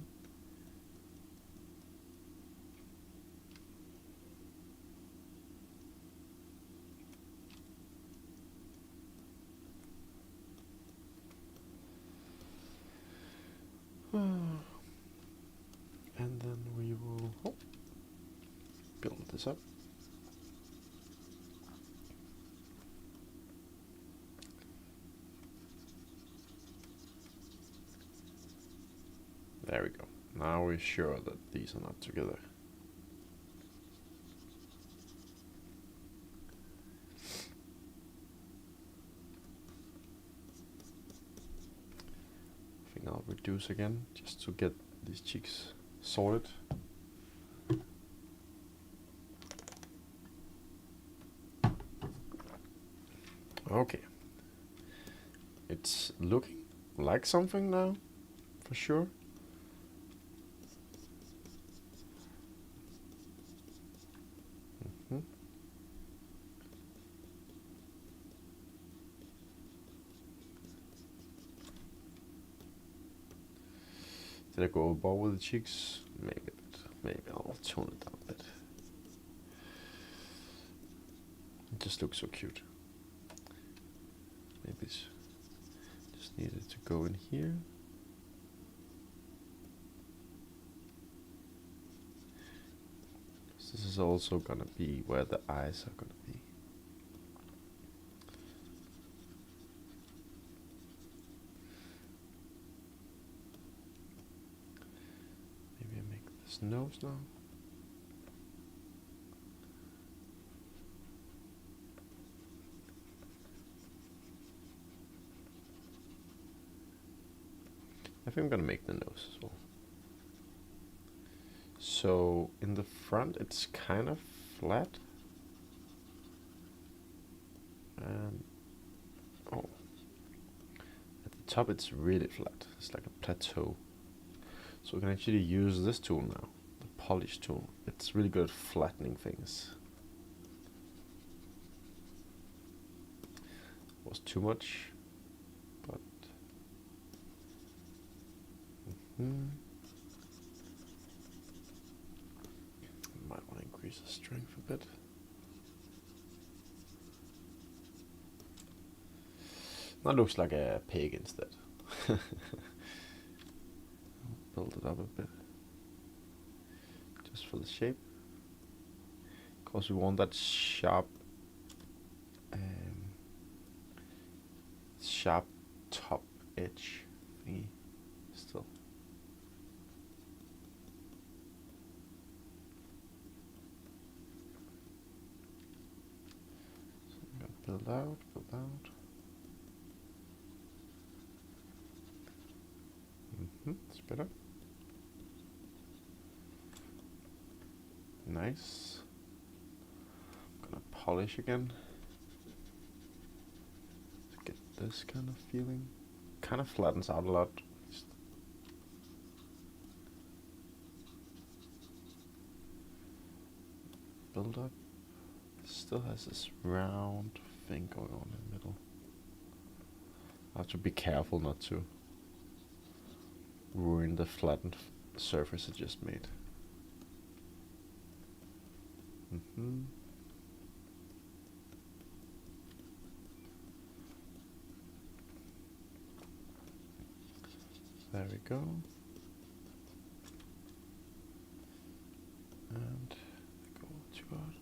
And we will build this up. There we go. Now we're sure that these are not together. I think I'll reduce again just to get these cheeks sorted. Okay. It's looking like something now, for sure. Did I go overboard with the cheeks? Maybe a bit. Maybe I'll tone it down a bit. It just looks so cute. Maybe it's just needed to go in here. This is also gonna be where the eyes are gonna be. Maybe I make this nose now. I think I'm gonna make the nose as well. So in the front it's kind of flat. And oh, at the top it's really flat. It's like a plateau. So we can actually use this tool now, the polish tool. It's really good at flattening things. Was too much, but might want to increase the strength a bit. That looks like a pig instead. Build it up a bit, just for the shape. Of course, we want that sharp top edge thingy still. So I'm gonna build out. It's better. Nice. I'm gonna polish again to get this kind of feeling. Kind of flattens out a lot. Build up. Still has this round thing going on in the middle. I have to be careful not to ruin the flattened surface I just made. There we go. And go too hard.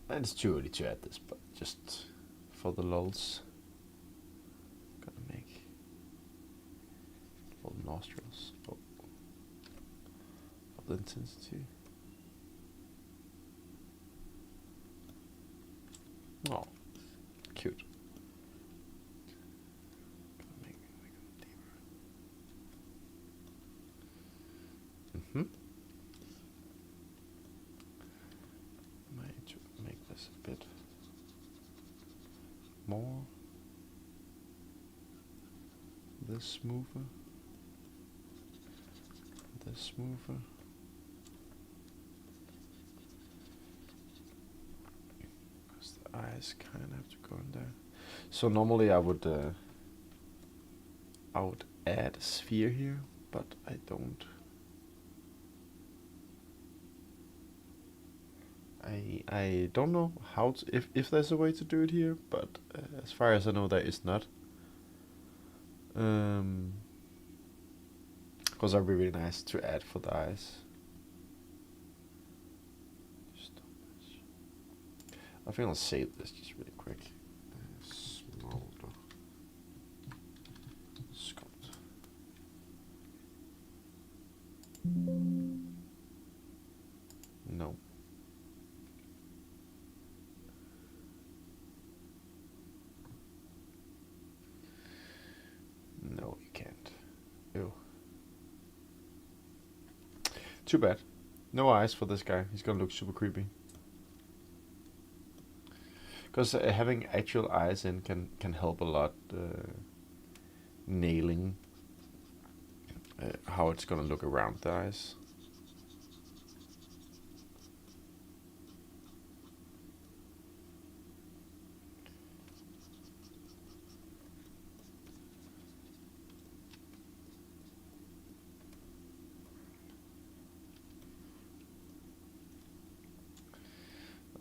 And it's too early to add this, but just for the lulz, gonna make little nostrils of the intensity. Oh, cute. Gonna make them deeper. Might make this a bit more. This smoother. This smoother. Because the eyes kind of have to go in there. So normally I would add a sphere here, but I don't. I don't know how to, if there's a way to do it here, but as far as I know there is not. Because that'd be really nice to add for the eyes. I think I'll save this just really quick. Smolder sculpt. No. No, you can't. Ew. Too bad. No eyes for this guy. He's gonna look super creepy. Because having actual eyes in can help a lot nailing how it's gonna look around the eyes.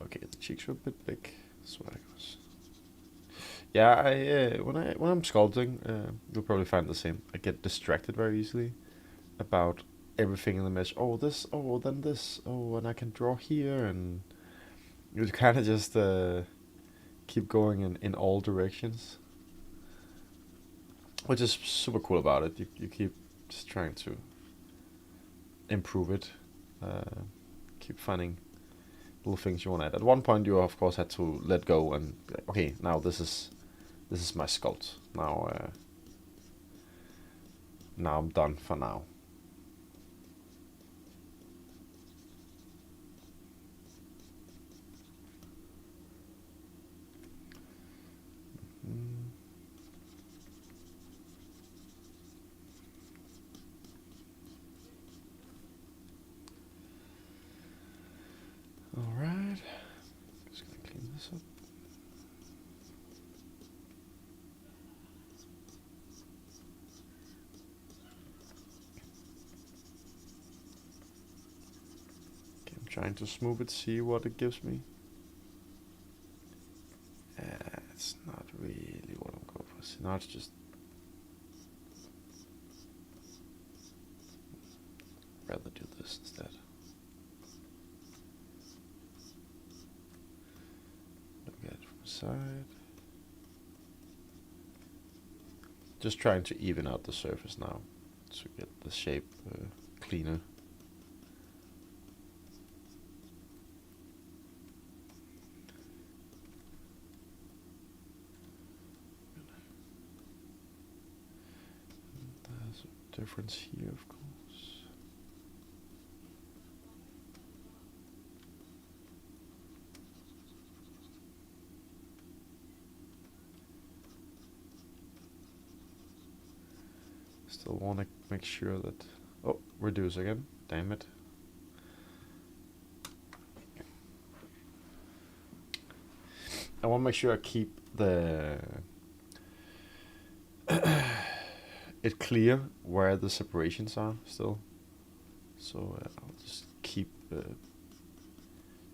Okay, the cheeks were a bit big. That's what I was. Yeah, when I'm sculpting, you'll probably find the same. I get distracted very easily about everything in the mesh. Oh, this. Oh, then this. Oh, and I can draw here, and you kind of just keep going in all directions, which is super cool about it. You keep just trying to improve it. Keep finding little things you want to add. At one point, you of course had to let go and okay, now this is my sculpt. Now I'm done for now. All right, just gonna clean this up. Okay, I'm trying to smooth it, see what it gives me. It's not really what I'm going for. See, now it's just rather do this instead. Look at it from the side. Just trying to even out the surface now to get the shape cleaner. There's a difference here, of course. Still want to make sure that... Oh, reduce again. Damn it. I want to make sure I keep the... it clear where the separations are still. So I'll just keep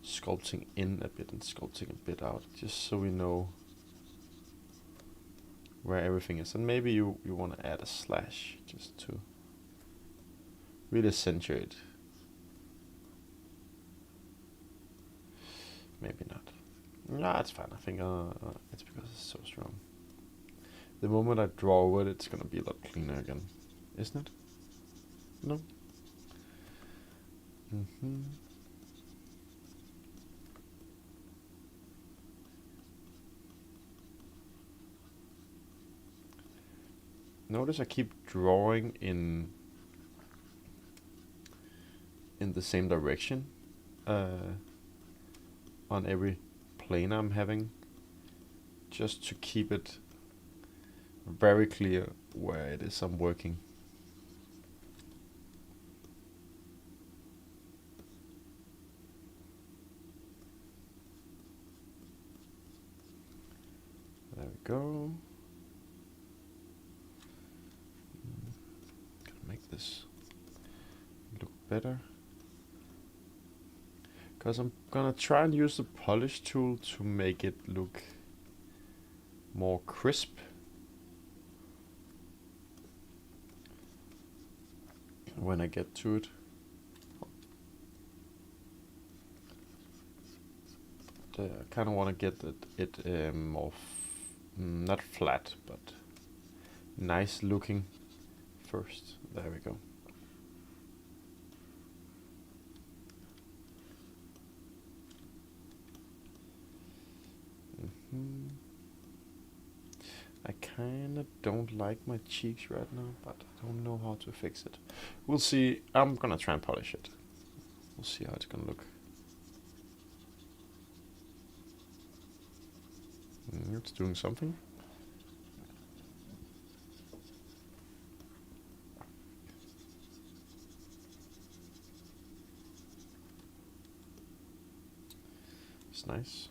sculpting in a bit and sculpting a bit out, just so we know where everything is. And maybe you want to add a slash just to really accentuate. Maybe not. No, it's fine. I think it's because it's so strong. The moment I draw over it, it's gonna be a lot cleaner again, isn't it? No? Mm-hmm. Notice I keep drawing in the same direction on every plane I'm having, just to keep it very clear where it is I'm working. There we go. Gonna make this look better, because I'm gonna try and use the polish tool to make it look more crisp. when I get to it. But, I kind of want to get it more, not flat, but nice looking first. There we go. I kind of don't like my cheeks right now, but I don't know how to fix it. We'll see. I'm gonna try and polish it. We'll see how it's gonna look. It's doing something. It's nice.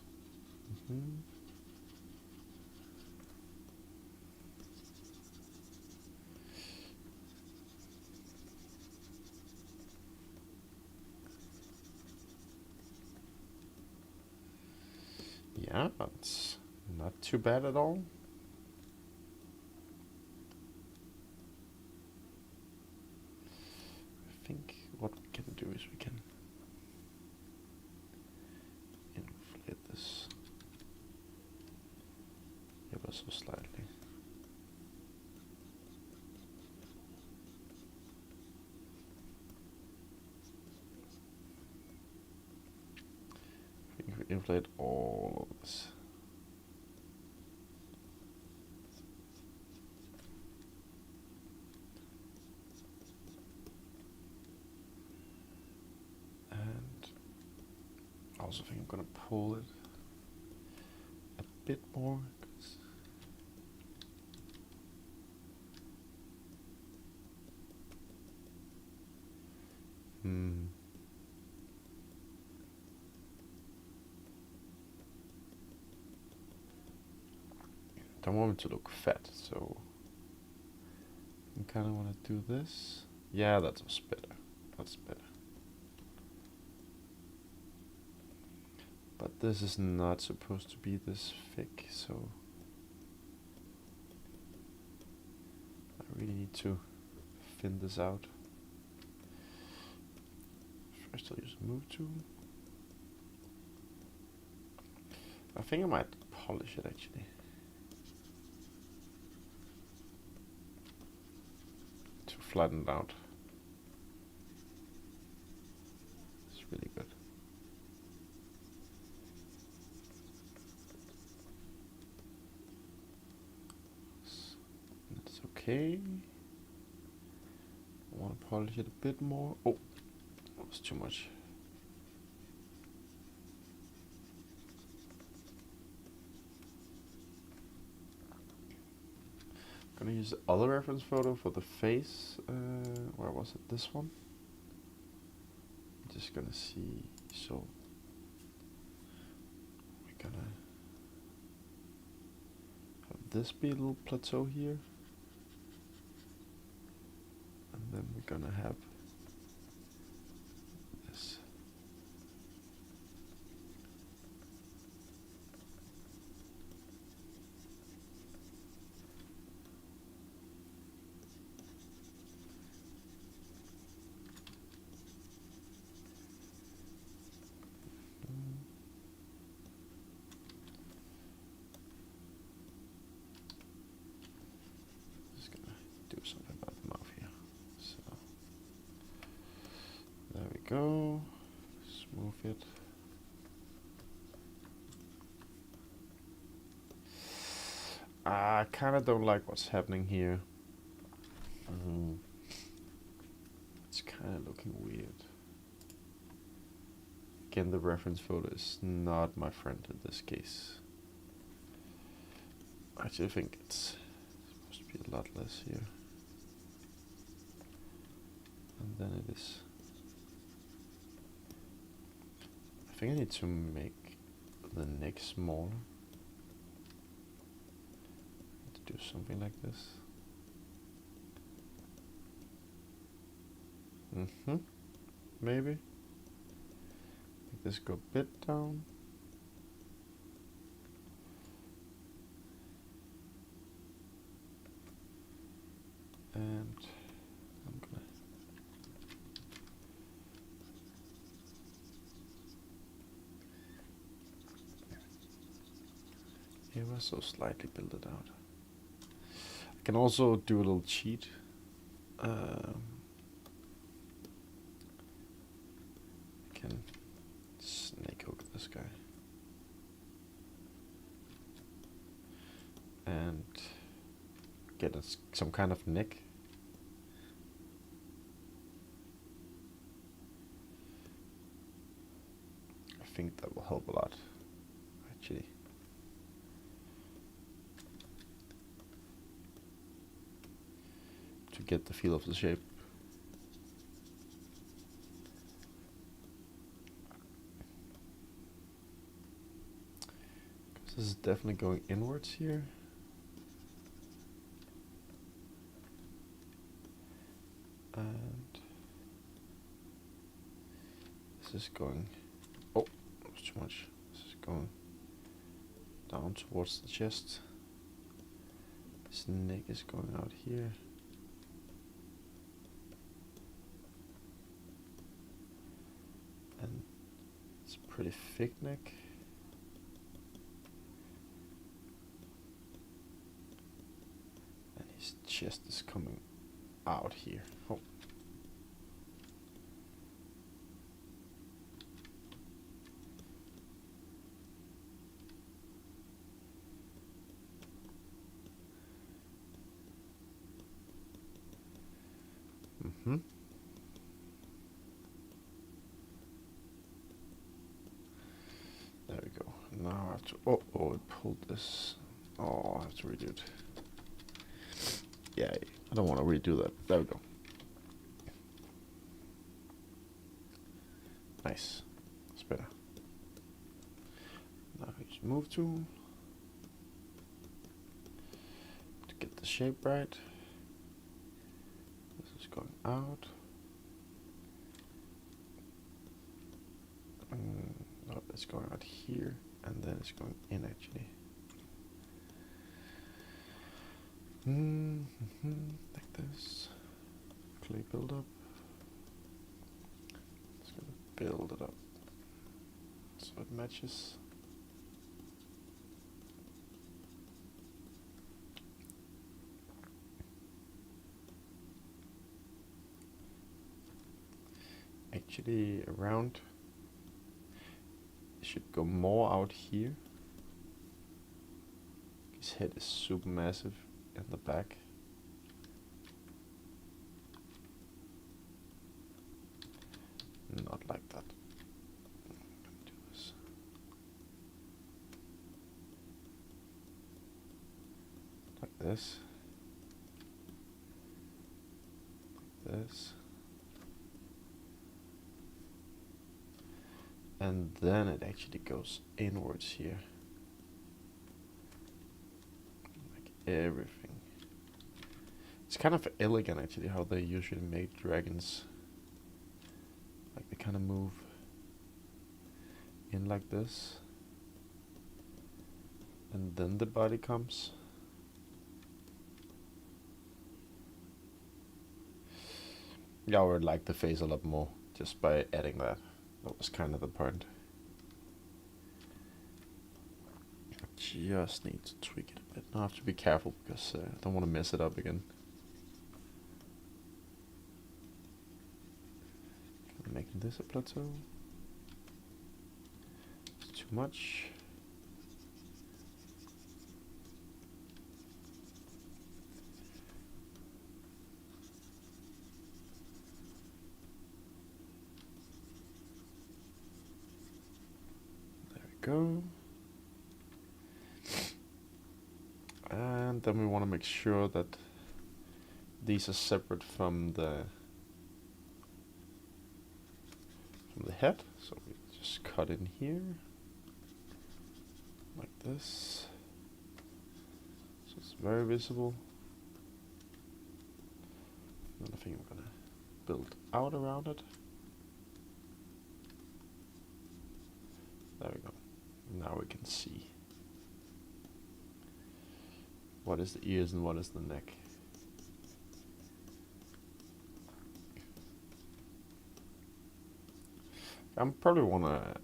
Yeah, it's not too bad at all. I think what we can do is we can inflate this ever so slightly. I think we inflate all of this. I also think I'm gonna pull it a bit more. Don't want it to look fat, so I kind of want to do this. Yeah, that's better. That's better. But this is not supposed to be this thick, so I really need to thin this out. First I'll use the move tool. I think I might polish it actually. To flatten it out. It's really good. That's okay. I want to polish it a bit more. Oh, that was too much. I'm gonna use the other reference photo for the face. Where was it? This one. I'm just gonna see. So we're gonna have this be a little plateau here, and then we're gonna have this. Something about the mouth here. So there we go. Smooth it. I kind of don't like what's happening here. It's kind of looking weird. Again, the reference photo is not my friend in this case. I actually think it's supposed to be a lot less here. And then it is. I think I need to make the neck smaller. To do something like this. Maybe. Make this go a bit down. And I'm gonna ever so slightly build it out. I can also do a little cheat. I can snake hook this guy and get some kind of neck. I think that will help a lot, actually. To get the feel of the shape. Because this is definitely going inwards here. And this is going, oh, that was too much. This is going down towards the chest. This neck is going out here. And it's a pretty thick neck. And his chest is coming out here. Oh. Mm-hmm. There we go. Now I have to, oh, it pulled this. Oh, I have to redo it. Yeah, I don't want to redo that. There we go. Nice. That's better. Now use move tool to get the shape right. This is going out. No, it's going out here, and then it's going in actually. Like this. Clay build up. It's gonna build it up so it matches. Actually, around. It should go more out here. His head is super massive in the back. Not like that. I'm gonna do this. Like this. Like this. And then it actually goes inwards here. Like everything. It's kind of elegant actually how they usually make dragons. Like they kind of move in like this. And then the body comes. Yeah, I would like the face a lot more just by adding that. That was kind of the point. I just need to tweak it a bit. Now I have to be careful because I don't want to mess it up again. Making this a plateau. It's too much. Go. And then we want to make sure that these are separate from the head. So we just cut in here like this. So it's very visible. And I think I'm gonna build out around it. There we go. Now we can see what is the ears and what is the neck. I'm probably want to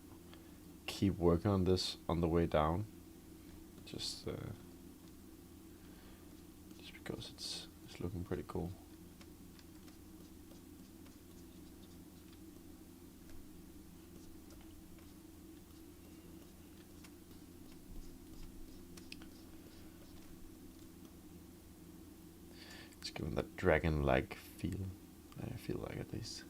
keep working on this on the way down just because it's looking pretty cool. It's giving that dragon-like feel. I feel like, at least.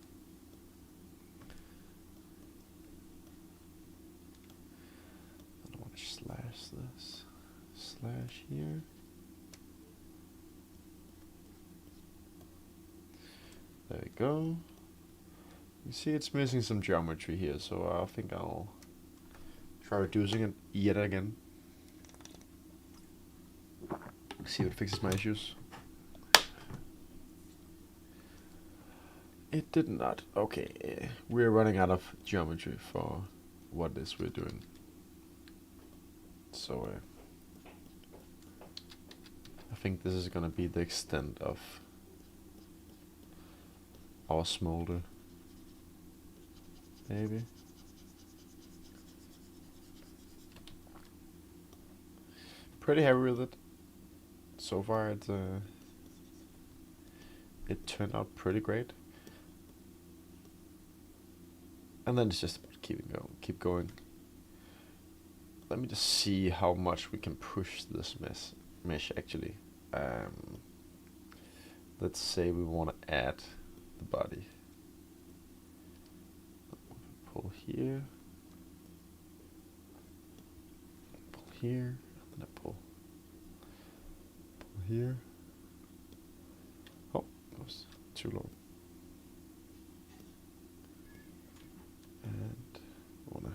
I don't want to slash this. Slash here. There we go. You see it's missing some geometry here, so I think I'll try reducing it yet again. See if it fixes my issues. It did not. Okay, we're running out of geometry for what it is we're doing. So I think this is gonna be the extent of our smolder. Maybe. Pretty happy with it. So far it turned out pretty great. And then it's just about keep going. Let me just see how much we can push this mesh actually. Let's say we want to add the body. Pull here. Pull here. And then I pull here. Oh, that was too low. And I want to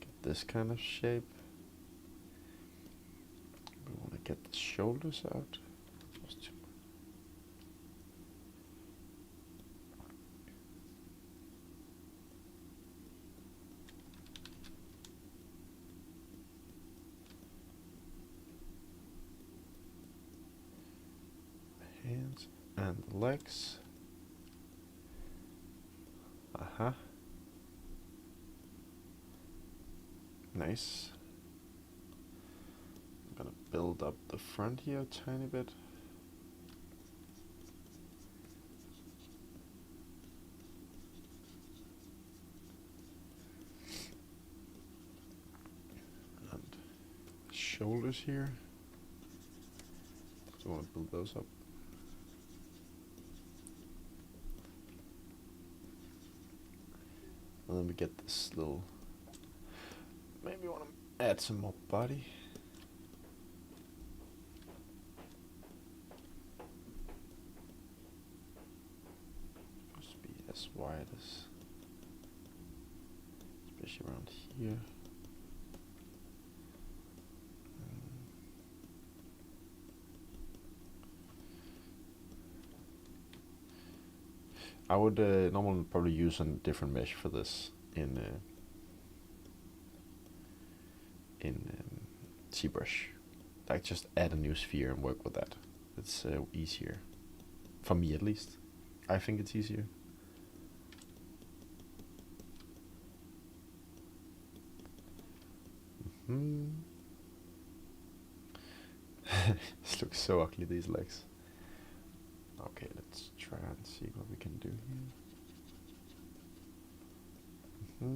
get this kind of shape. We want to get the shoulders out. Hands and the legs. Nice. I'm gonna build up the front here a tiny bit. And shoulders here. So I want to build those up. And then we get this little, maybe want to add some more body. Must be as wide as, especially around here. I would normally probably use a different mesh for this in ZBrush. Like just add a new sphere and work with that. It's easier, for me at least. I think it's easier. This looks so ugly, these legs. Okay, let's try and see what we can do here.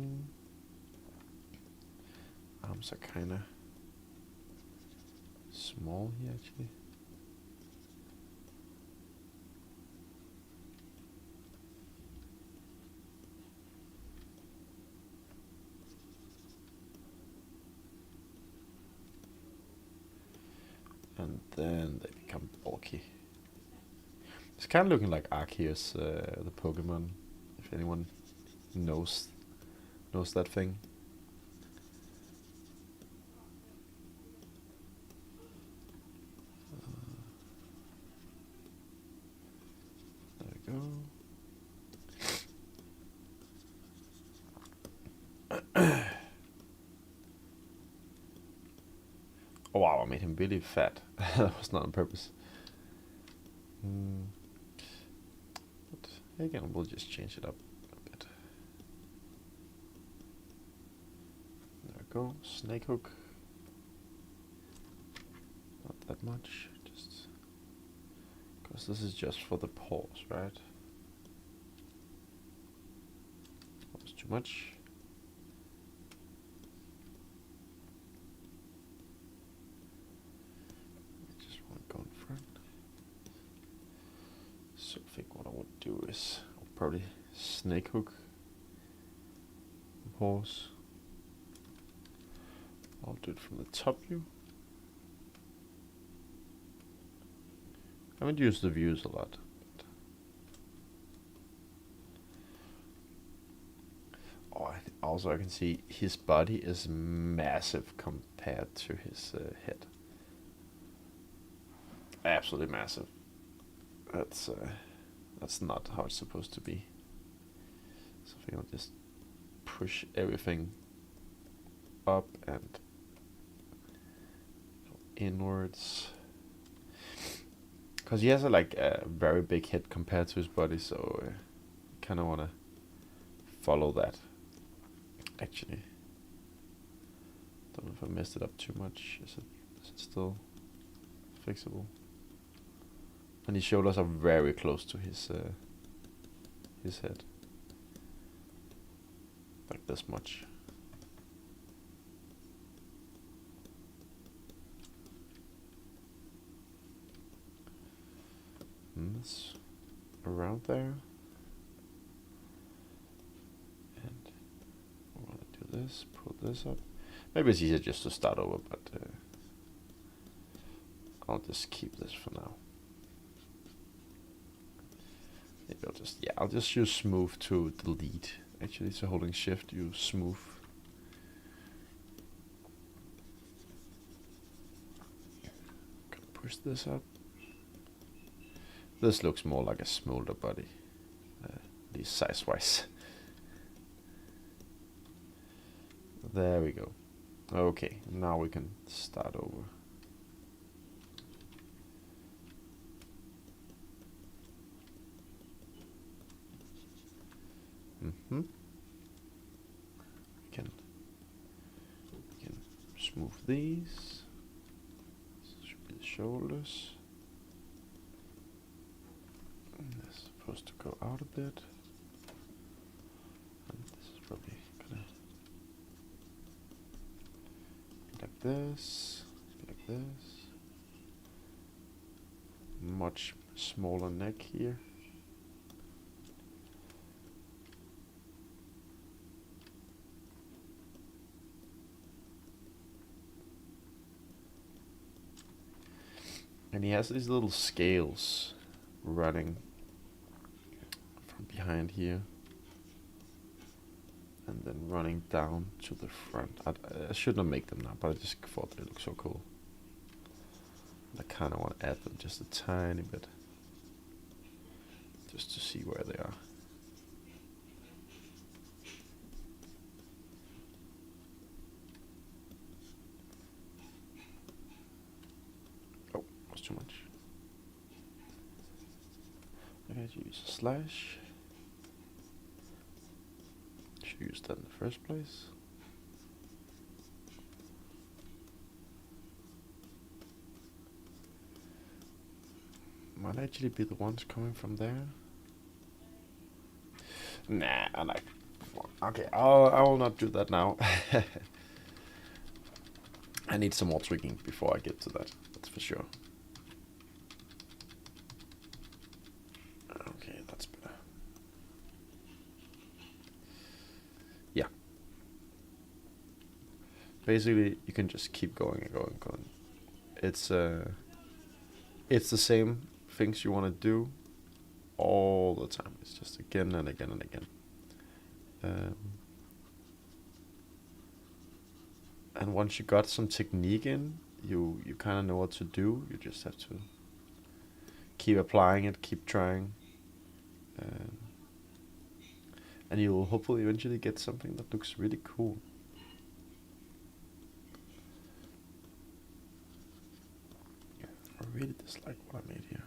Arms are kind of small here, actually. And then they become bulky. It's kind of looking like Arceus, the Pokemon, if anyone knows that thing. There we go. Oh wow, I made him really fat. That was not on purpose. But again, we'll just change it up a bit. There we go, snake hook. that much, just because this is just for the paws, right? That was too much. I just want to go in front. So I think what I would do is I'll probably snake hook the paws. I'll do it from the top view. I haven't used the views a lot. Oh, also I can see his body is massive compared to his head. Absolutely massive. That's not how it's supposed to be. So I think I'll just push everything up and inwards. Because he has a very big head compared to his body, so I kind of want to follow that. Actually, don't know if I messed it up too much. Is it still fixable? And his shoulders are very close to his head, like this much. And this around there, and I want to do this. Pull this up. Maybe it's easier just to start over, but I'll just keep this for now. Maybe I'll just use smooth to delete. Actually, so holding shift, use smooth. Gonna push this up. This looks more like a smolder body, at least size-wise. There we go. Okay, now we can start over. We can smooth these. This should be the shoulders. This is supposed to go out a bit. And this is probably gonna like this, like this. Much smaller neck here. And he has these little scales running from behind here and then running down to the front. I shouldn't make them now, but I just thought they look so cool. I kind of want to add them just a tiny bit, just to see where they are. Oh, that's too much. I gotta use a slash. Should use that in the first place. Might actually be the ones coming from there. Nah, I like. Okay, I will not do that now. I need some more tweaking before I get to that. That's for sure. Okay, that's better. Yeah. Basically, you can just keep going and going and going. It's the same things you want to do all the time. It's just again and again and again. And once you got some technique in, you kind of know what to do. You just have to keep applying it, keep trying, and you will hopefully eventually get something that looks really cool. I really dislike what I made here.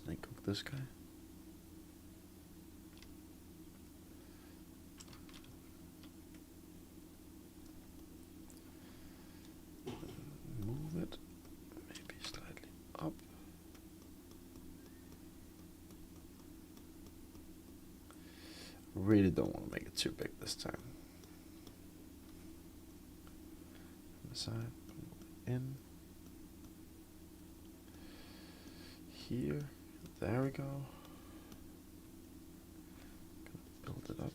snake hook this guy. Move it maybe slightly up. Really don't want to make it too big this time. On the side, in. Here, there we go. Gonna build it up.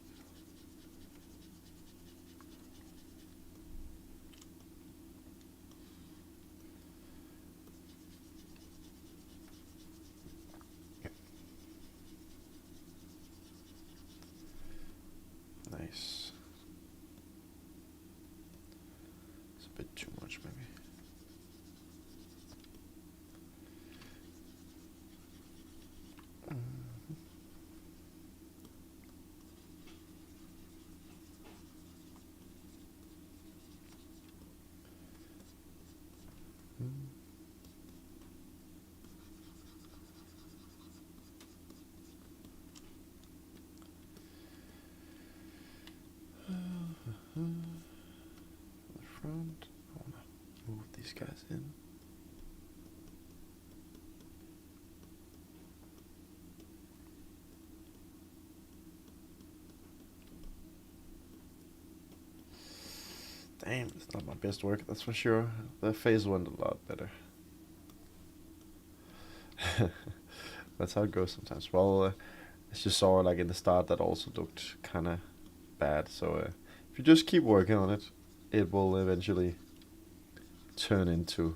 Nice. It's a bit too much, maybe. The front. I want to move these guys in. Damn, it's not my best work, that's for sure. The phase went a lot better. That's how it goes sometimes. Well, as you saw, like in the start, that also looked kind of bad. So if you just keep working on it, it will eventually turn into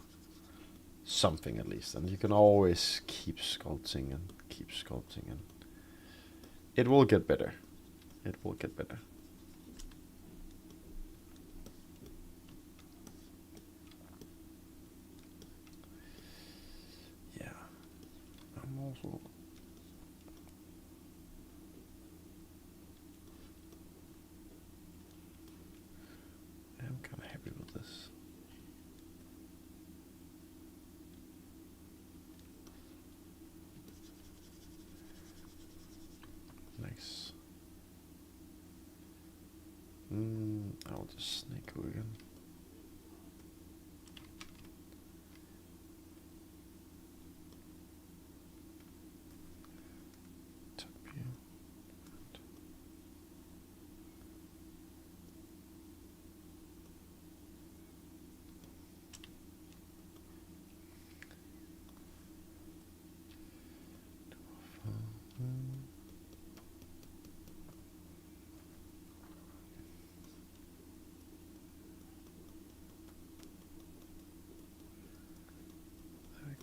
something at least. And you can always keep sculpting and keep sculpting, and it will get better. It will get better. Yeah, I'm also. I'm kind of happy with this. Nice. I'll just snake hook again. Top view.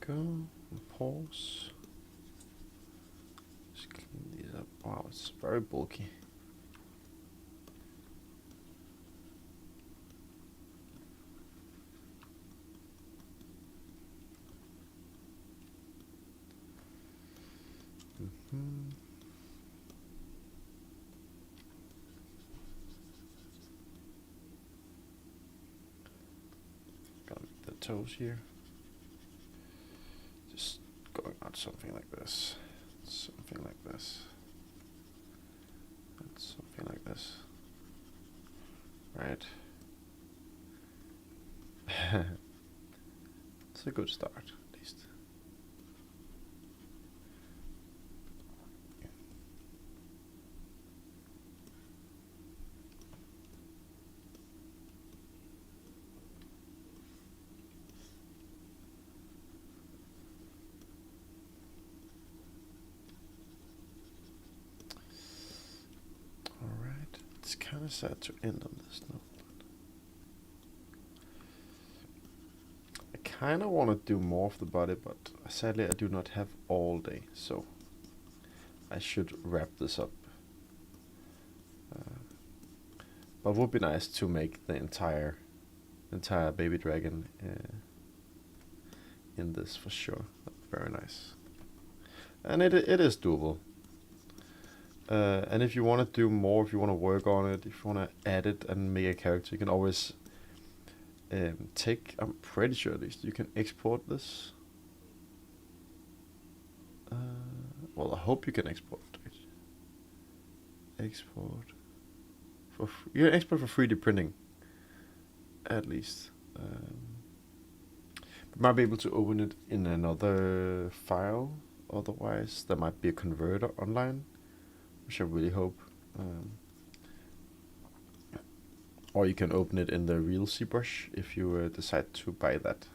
Go and pause. Just clean these up. Wow, it's very bulky. Gotta make the toes here. Just going out something like this, something like this, and something like this, right? It's a good start, at least. It's kind of sad to end on this note, but I kind of want to do more of the body, but sadly I do not have all day, so I should wrap this up. But it would be nice to make the entire baby dragon in this for sure. Very nice, and it is doable. And if you want to do more, if you want to work on it, if you want to add it and make a character, you can always I'm pretty sure at least, you can export this. Well, I hope you can export. Export for you can export for 3D printing, at least. But might be able to open it in another file. Otherwise, there might be a converter online, which I really hope. Or you can open it in the real ZBrush if you decide to buy that.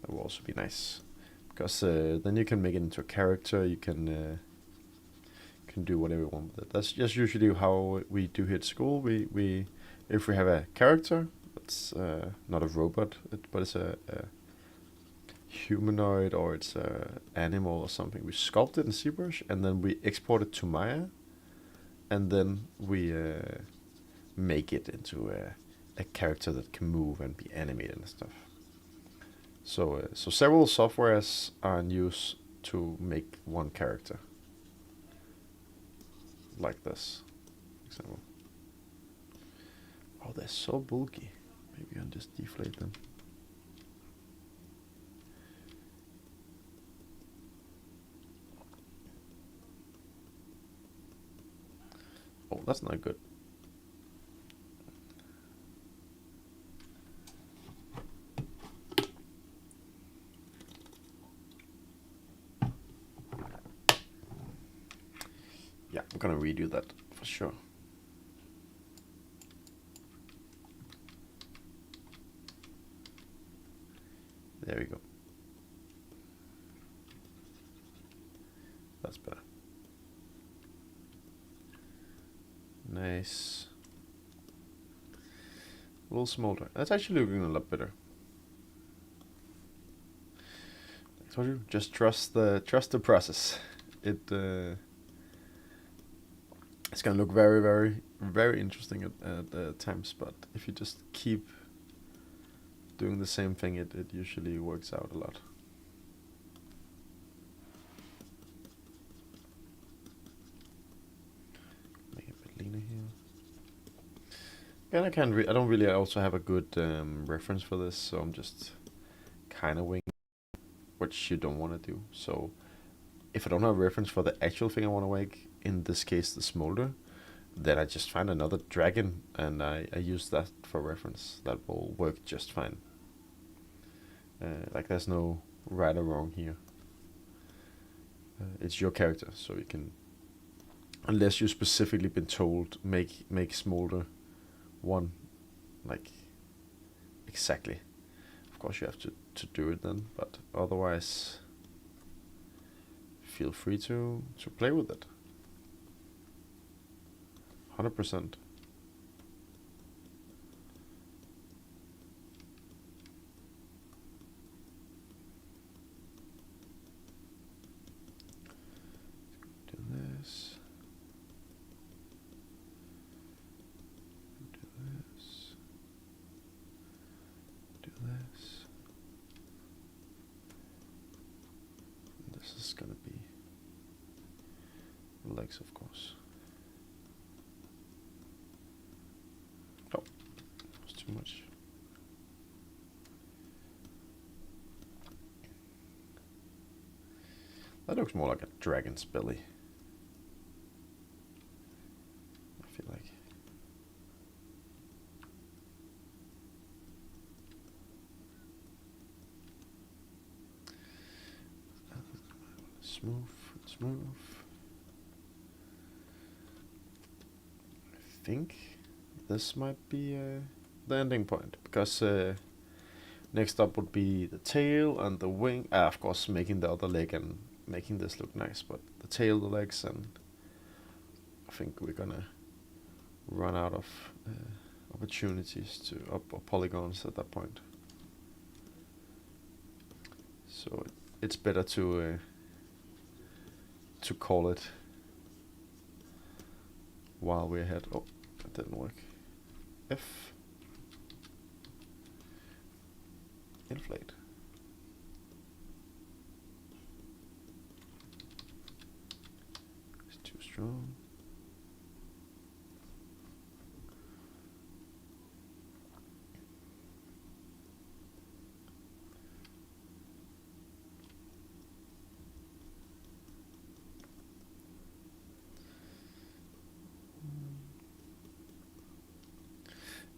That will also be nice, because then you can make it into a character. You can do whatever you want with it. That's just usually how we do here at school. We if we have a character that's not a robot, but it's a humanoid or it's a animal or something, we sculpt it in ZBrush and then we export it to Maya, and then we make it into a character that can move and be animated and stuff. So several softwares are in use to make one character. Like this, for example. Oh, they're so bulky. Maybe I'll just deflate them. Oh, that's not good. Yeah, I'm gonna redo that for sure. There we go. That's better. Nice. A little smaller. That's actually looking a lot better. I told you, just trust the process. It's gonna look very, very, very interesting at times, but if you just keep doing the same thing, it usually works out a lot. Make it a bit leaner here. And I don't really also have a good reference for this, so I'm just kind of winging, which you don't want to do. So if I don't have a reference for the actual thing I want to make, in this case the smolder, then I just find another dragon and I use that for reference. That will work just fine. Like there's no right or wrong here. It's your character, so you can, unless you've specifically been told make smolder one, like exactly. Of course you have to do it then, but otherwise feel free to play with it. 100%. Do this. Do this. Do this. This is gonna be legs, of course. Oh, that's too much. That looks more like a dragon's belly, I feel like. Smooth, smooth. I think this might be the ending point, because next up would be the tail and the wing. Of course, making the other leg and making this look nice, but the tail, the legs, and I think we're gonna run out of opportunities to or polygons at that point. So it's better to call it while we're ahead. Oh, that didn't work. F. Inflate. It's too strong.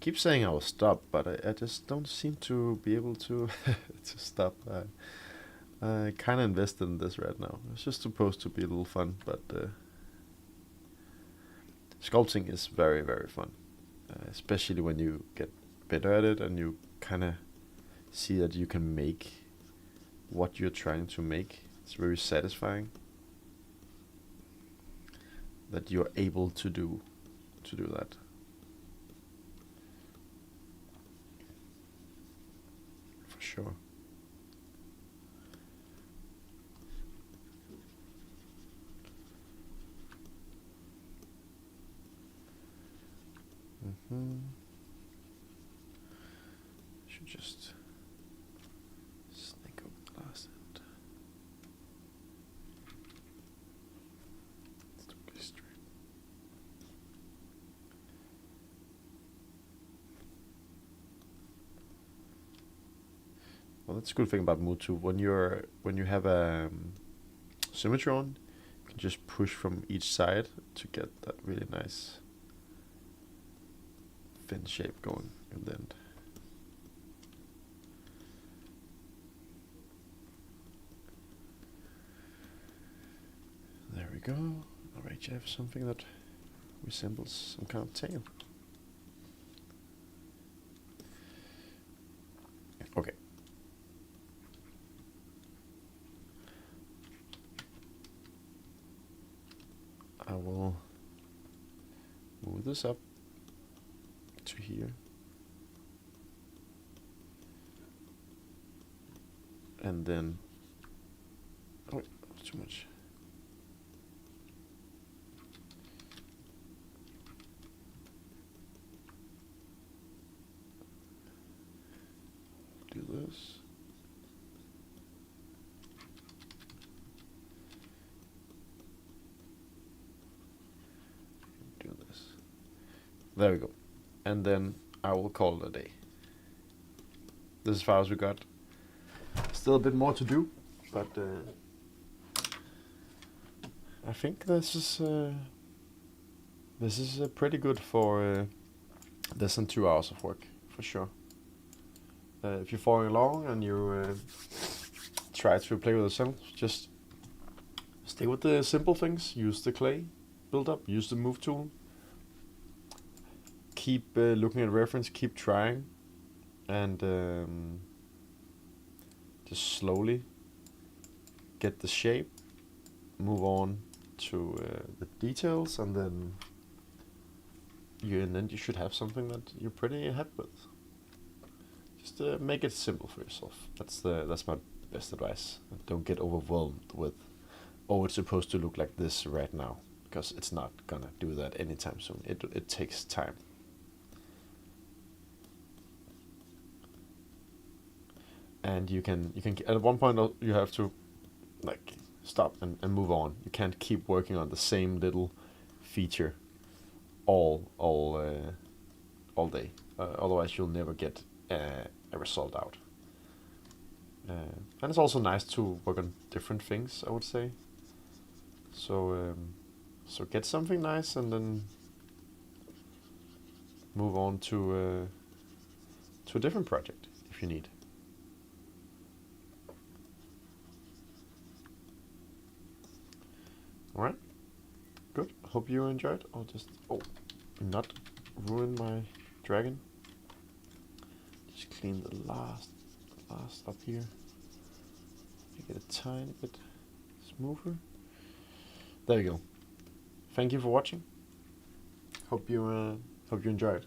keep saying I will stop, but I just don't seem to be able to to stop. I kind of invested in this right now. It's just supposed to be a little fun, but sculpting is very, very fun, especially when you get better at it and you kind of see that you can make what you're trying to make. It's very satisfying that you're able to do that. For sure. Should just snake over the last end. Let's do it straight. Well, that's a good thing about Mood 2. When you have a symmetry on, you can just push from each side to get that really nice fin shape going in the end. There we go. Alright, you have something that resembles some kind of tail. Okay. I will move this up to here. And then, oh wait, that's too much. Do this. Do this. There we go. And then I will call it a day. This is as far as we got. Still a bit more to do, but I think this is pretty good for less than 2 hours of work, for sure. If you're following along and you try to play with yourself, just stay with the simple things. Use the clay build up, use the move tool. Keep looking at reference, keep trying, and just slowly get the shape, move on to the details, and then you should have something that you're pretty happy with. Just make it simple for yourself. That's my best advice. Don't get overwhelmed with, oh, it's supposed to look like this right now, because it's not gonna do that anytime soon. It takes time. And you can at one point you have to like stop and move on. You can't keep working on the same little feature all day. Otherwise you'll never get a result out. And it's also nice to work on different things, I would say. So get something nice and then move on to a different project if you need. Alright, good. Hope you enjoyed. I'll just not ruin my dragon. Just clean the last up here. Make it a tiny bit smoother. There we go. Thank you for watching. Hope you enjoyed.